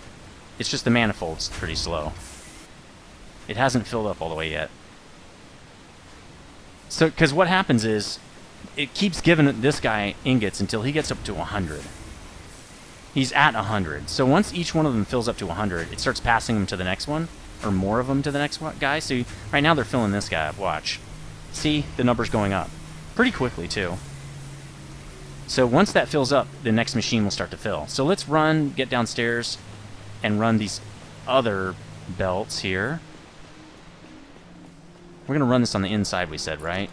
It's just the manifold's pretty slow. It hasn't filled up all the way yet. So, because what happens is, it keeps giving this guy ingots until he gets up to 100. He's at 100. So once each one of them fills up to 100, it starts passing them to the next one, or more of them to the next guy. So right now they're filling this guy up. Watch. See? The number's going up. Pretty quickly, too. So once that fills up, the next machine will start to fill. So let's run, get downstairs, and run these other belts here. We're going to run this on the inside, we said, right?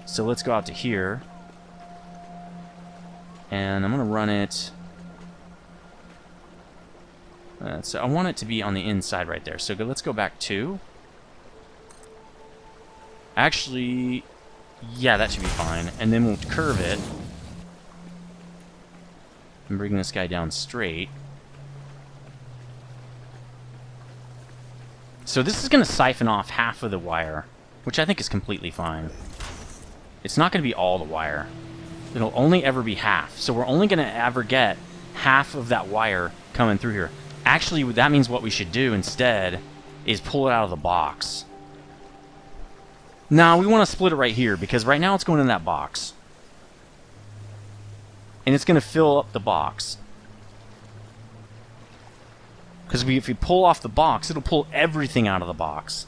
So let's go out to here. And I'm going to run it... so I want it to be on the inside right there. So let's go back to... Actually... Yeah, that should be fine. And then we'll curve it. And bring this guy down straight. So this is going to siphon off half of the wire, which I think is completely fine. It's not going to be all the wire. It'll only ever be half. So we're only going to ever get half of that wire coming through here. Actually, that means what we should do instead is pull it out of the box. Now, we want to split it right here, because right now it's going in that box. And it's going to fill up the box. Because if we pull off the box, it'll pull everything out of the box.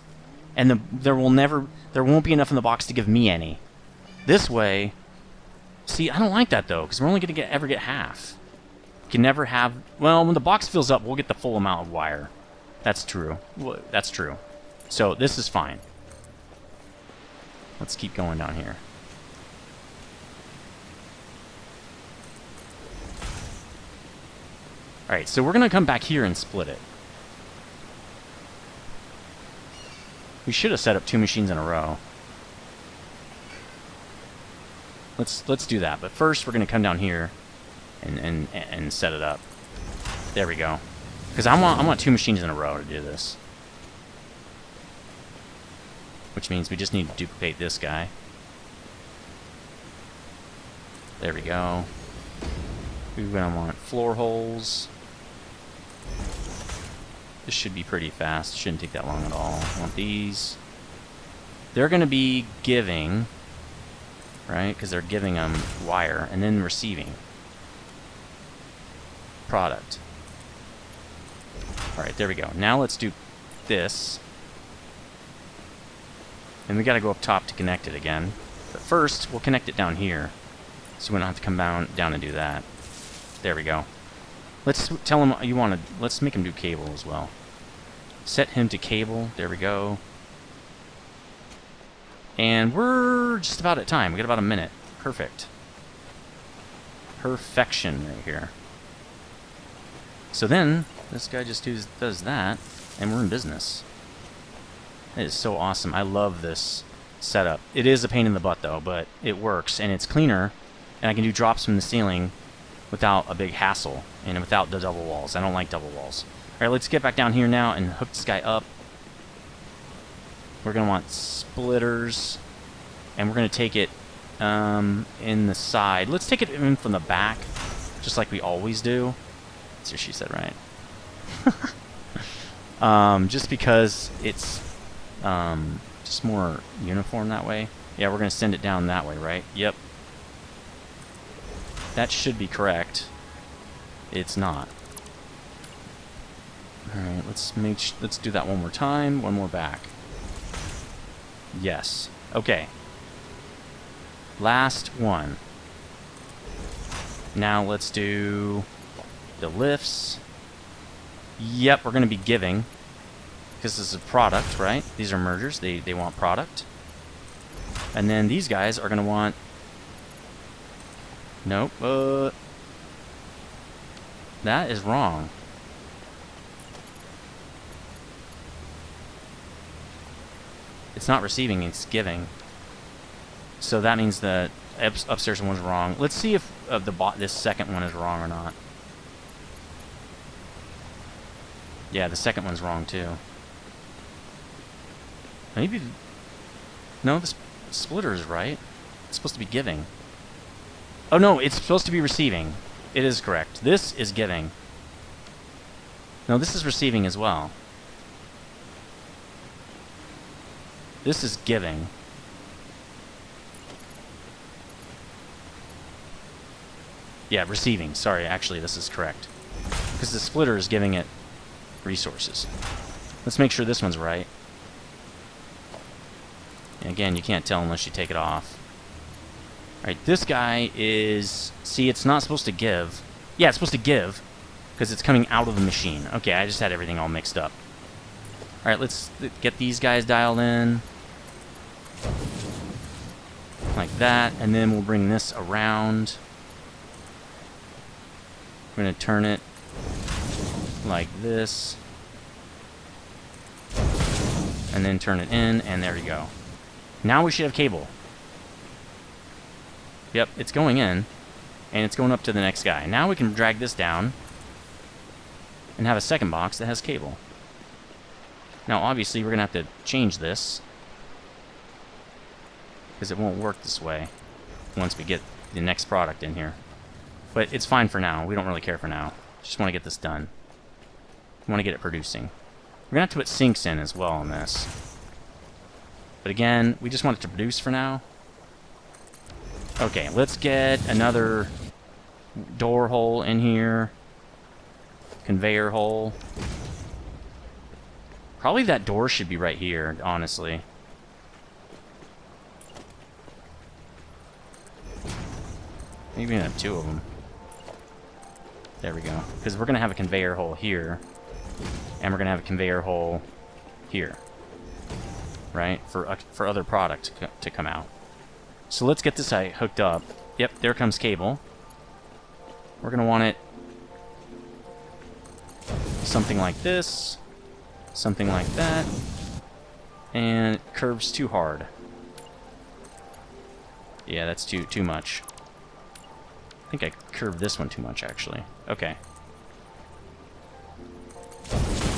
And there won't be enough in the box to give me any. This way... See, I don't like that, though, because we're only going to ever get half. You can never have... Well, when the box fills up, we'll get the full amount of wire. That's true. Well, that's true. So, this is fine. Let's keep going down here. Alright, so we're going to come back here and split it. We should have set up 2 machines in a row. Let's do that. But first, we're going to come down here and set it up. There we go. Because I want 2 machines in a row to do this. Which means we just need to duplicate this guy. There we go. We're going to want floor holes. This should be pretty fast. Shouldn't take that long at all. I want these. They're going to be giving... Right? Because they're giving them wire and then receiving product. Alright, there we go. Now let's do this. And we got to go up top to connect it again. But first, we'll connect it down here. So we don't have to come down and do that. There we go. Let's tell him you want to... Let's make him do cable as well. Set him to cable. There we go. And we're just about at time. We got about a minute. Perfect. Perfection right here. So then, this guy just does that, and we're in business. It is so awesome. I love this setup. It is a pain in the butt, though, but it works, and it's cleaner, and I can do drops from the ceiling without a big hassle, and without the double walls. I don't like double walls. Alright, let's get back down here now and hook this guy up. We're going to want splitters, and we're going to take it in the side. Let's take it in from the back, just like we always do. That's what she said, right? Just because it's just more uniform that way. Yeah, we're going to send it down that way, right? Yep. That should be correct. It's not. Alright, let's do that one more time. One more back. Yes. Okay. Last one. Now let's do the lifts. Yep, we're going to be giving. Because this is a product, right? These are mergers. They want product. And then these guys are going to want... Nope. That is wrong. It's not receiving, it's giving. So that means the upstairs one's wrong. Let's see if this second one is wrong or not. Yeah, the second one's wrong too. Maybe... No, the splitter is right. It's supposed to be giving. Oh no, it's supposed to be receiving. It is correct. This is giving. No, this is receiving as well. This is giving. Yeah, receiving. Sorry, actually, this is correct. Because the splitter is giving it resources. Let's make sure this one's right. And again, you can't tell unless you take it off. Alright, this guy is... See, it's not supposed to give. Yeah, it's supposed to give, because it's coming out of the machine. Okay, I just had everything all mixed up. Alright, let's get these guys dialed in. Like that, and then we'll bring this around. We're going to turn it like this. And then turn it in, and there you go. Now we should have cable. Yep, it's going in, and it's going up to the next guy. Now we can drag this down and have a second box that has cable. Now, obviously, we're going to have to change this because it won't work this way once we get the next product in here. But it's fine for now. We don't really care for now. Just want to get this done. We want to get it producing. We're going to have to put sinks in as well on this. But again, we just want it to produce for now. Okay, let's get another door hole in here. Conveyor hole. Probably that door should be right here, honestly. Maybe we can have two of them. There we go. Because we're going to have a conveyor hole here. And we're going to have a conveyor hole here. Right? For other product to come out. So let's get this hooked up. Yep, there comes cable. We're going to want it something like this. Something like that. And it curves too hard. Yeah, that's too much. I think I curved this one too much, actually. Okay.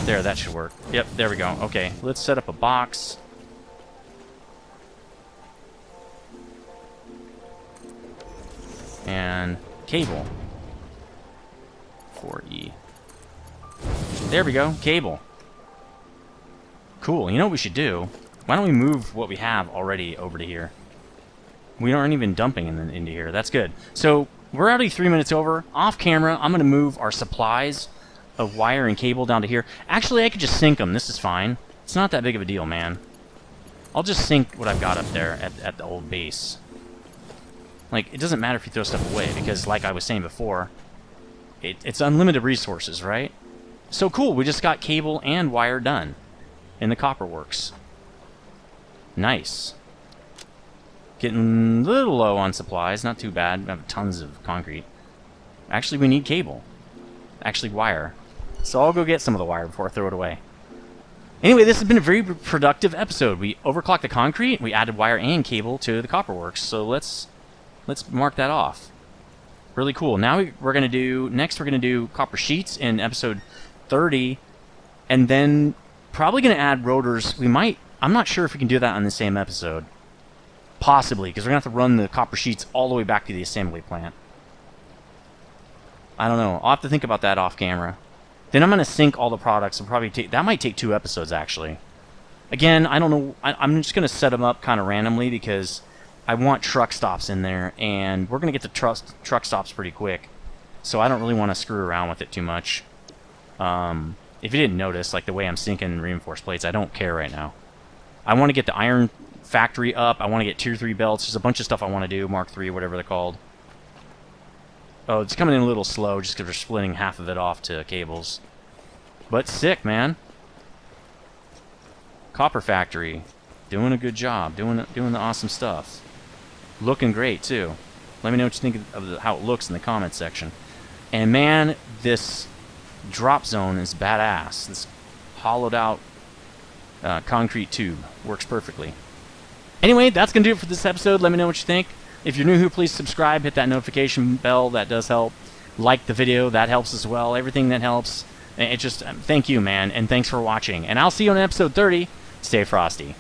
There, that should work. Yep, there we go. Okay, let's set up a box. And cable. 4E. There we go, cable. Cool, you know what we should do? Why don't we move what we have already over to here? We aren't even dumping into here. That's good. So, we're already 3 minutes over. Off camera, I'm going to move our supplies of wire and cable down to here. Actually, I could just sink them. This is fine. It's not that big of a deal, man. I'll just sink what I've got up there at the old base. Like, it doesn't matter if you throw stuff away, because like I was saying before, it's unlimited resources, right? So cool, we just got cable and wire done in the copper works. Nice. Getting a little low on supplies, not too bad. We have tons of concrete. Actually, we need cable. Actually, wire. So I'll go get some of the wire before I throw it away. Anyway, this has been a very productive episode. We overclocked the concrete, we added wire and cable to the copper works. So let's mark that off. Really cool. Now we're going to do... Next, we're going to do copper sheets in episode 30. And then probably going to add rotors. We might... I'm not sure if we can do that on the same episode. Possibly, because we're going to have to run the copper sheets all the way back to the assembly plant. I don't know. I'll have to think about that off camera. Then I'm going to sync all the products. And probably that might take 2 episodes, actually. Again, I don't know. I'm just going to set them up kind of randomly because I want truck stops in there. And we're going to get to truck stops pretty quick. So I don't really want to screw around with it too much. If you didn't notice, like the way I'm sinking reinforced plates, I don't care right now. I want to get the iron factory up. I want to get tier 3 belts. There's a bunch of stuff I want to do. Mark 3, whatever they're called. Oh, it's coming in a little slow just because we're splitting half of it off to cables. But sick, man. Copper factory. Doing a good job. Doing the awesome stuff. Looking great, too. Let me know what you think of how it looks in the comments section. And man, this drop zone is badass. This hollowed out concrete tube works perfectly. Anyway, that's going to do it for this episode. Let me know what you think. If you're new here, please subscribe. Hit that notification bell. That does help. Like the video. That helps as well. Everything that helps. It just, thank you, man. And thanks for watching. And I'll see you on episode 30. Stay frosty.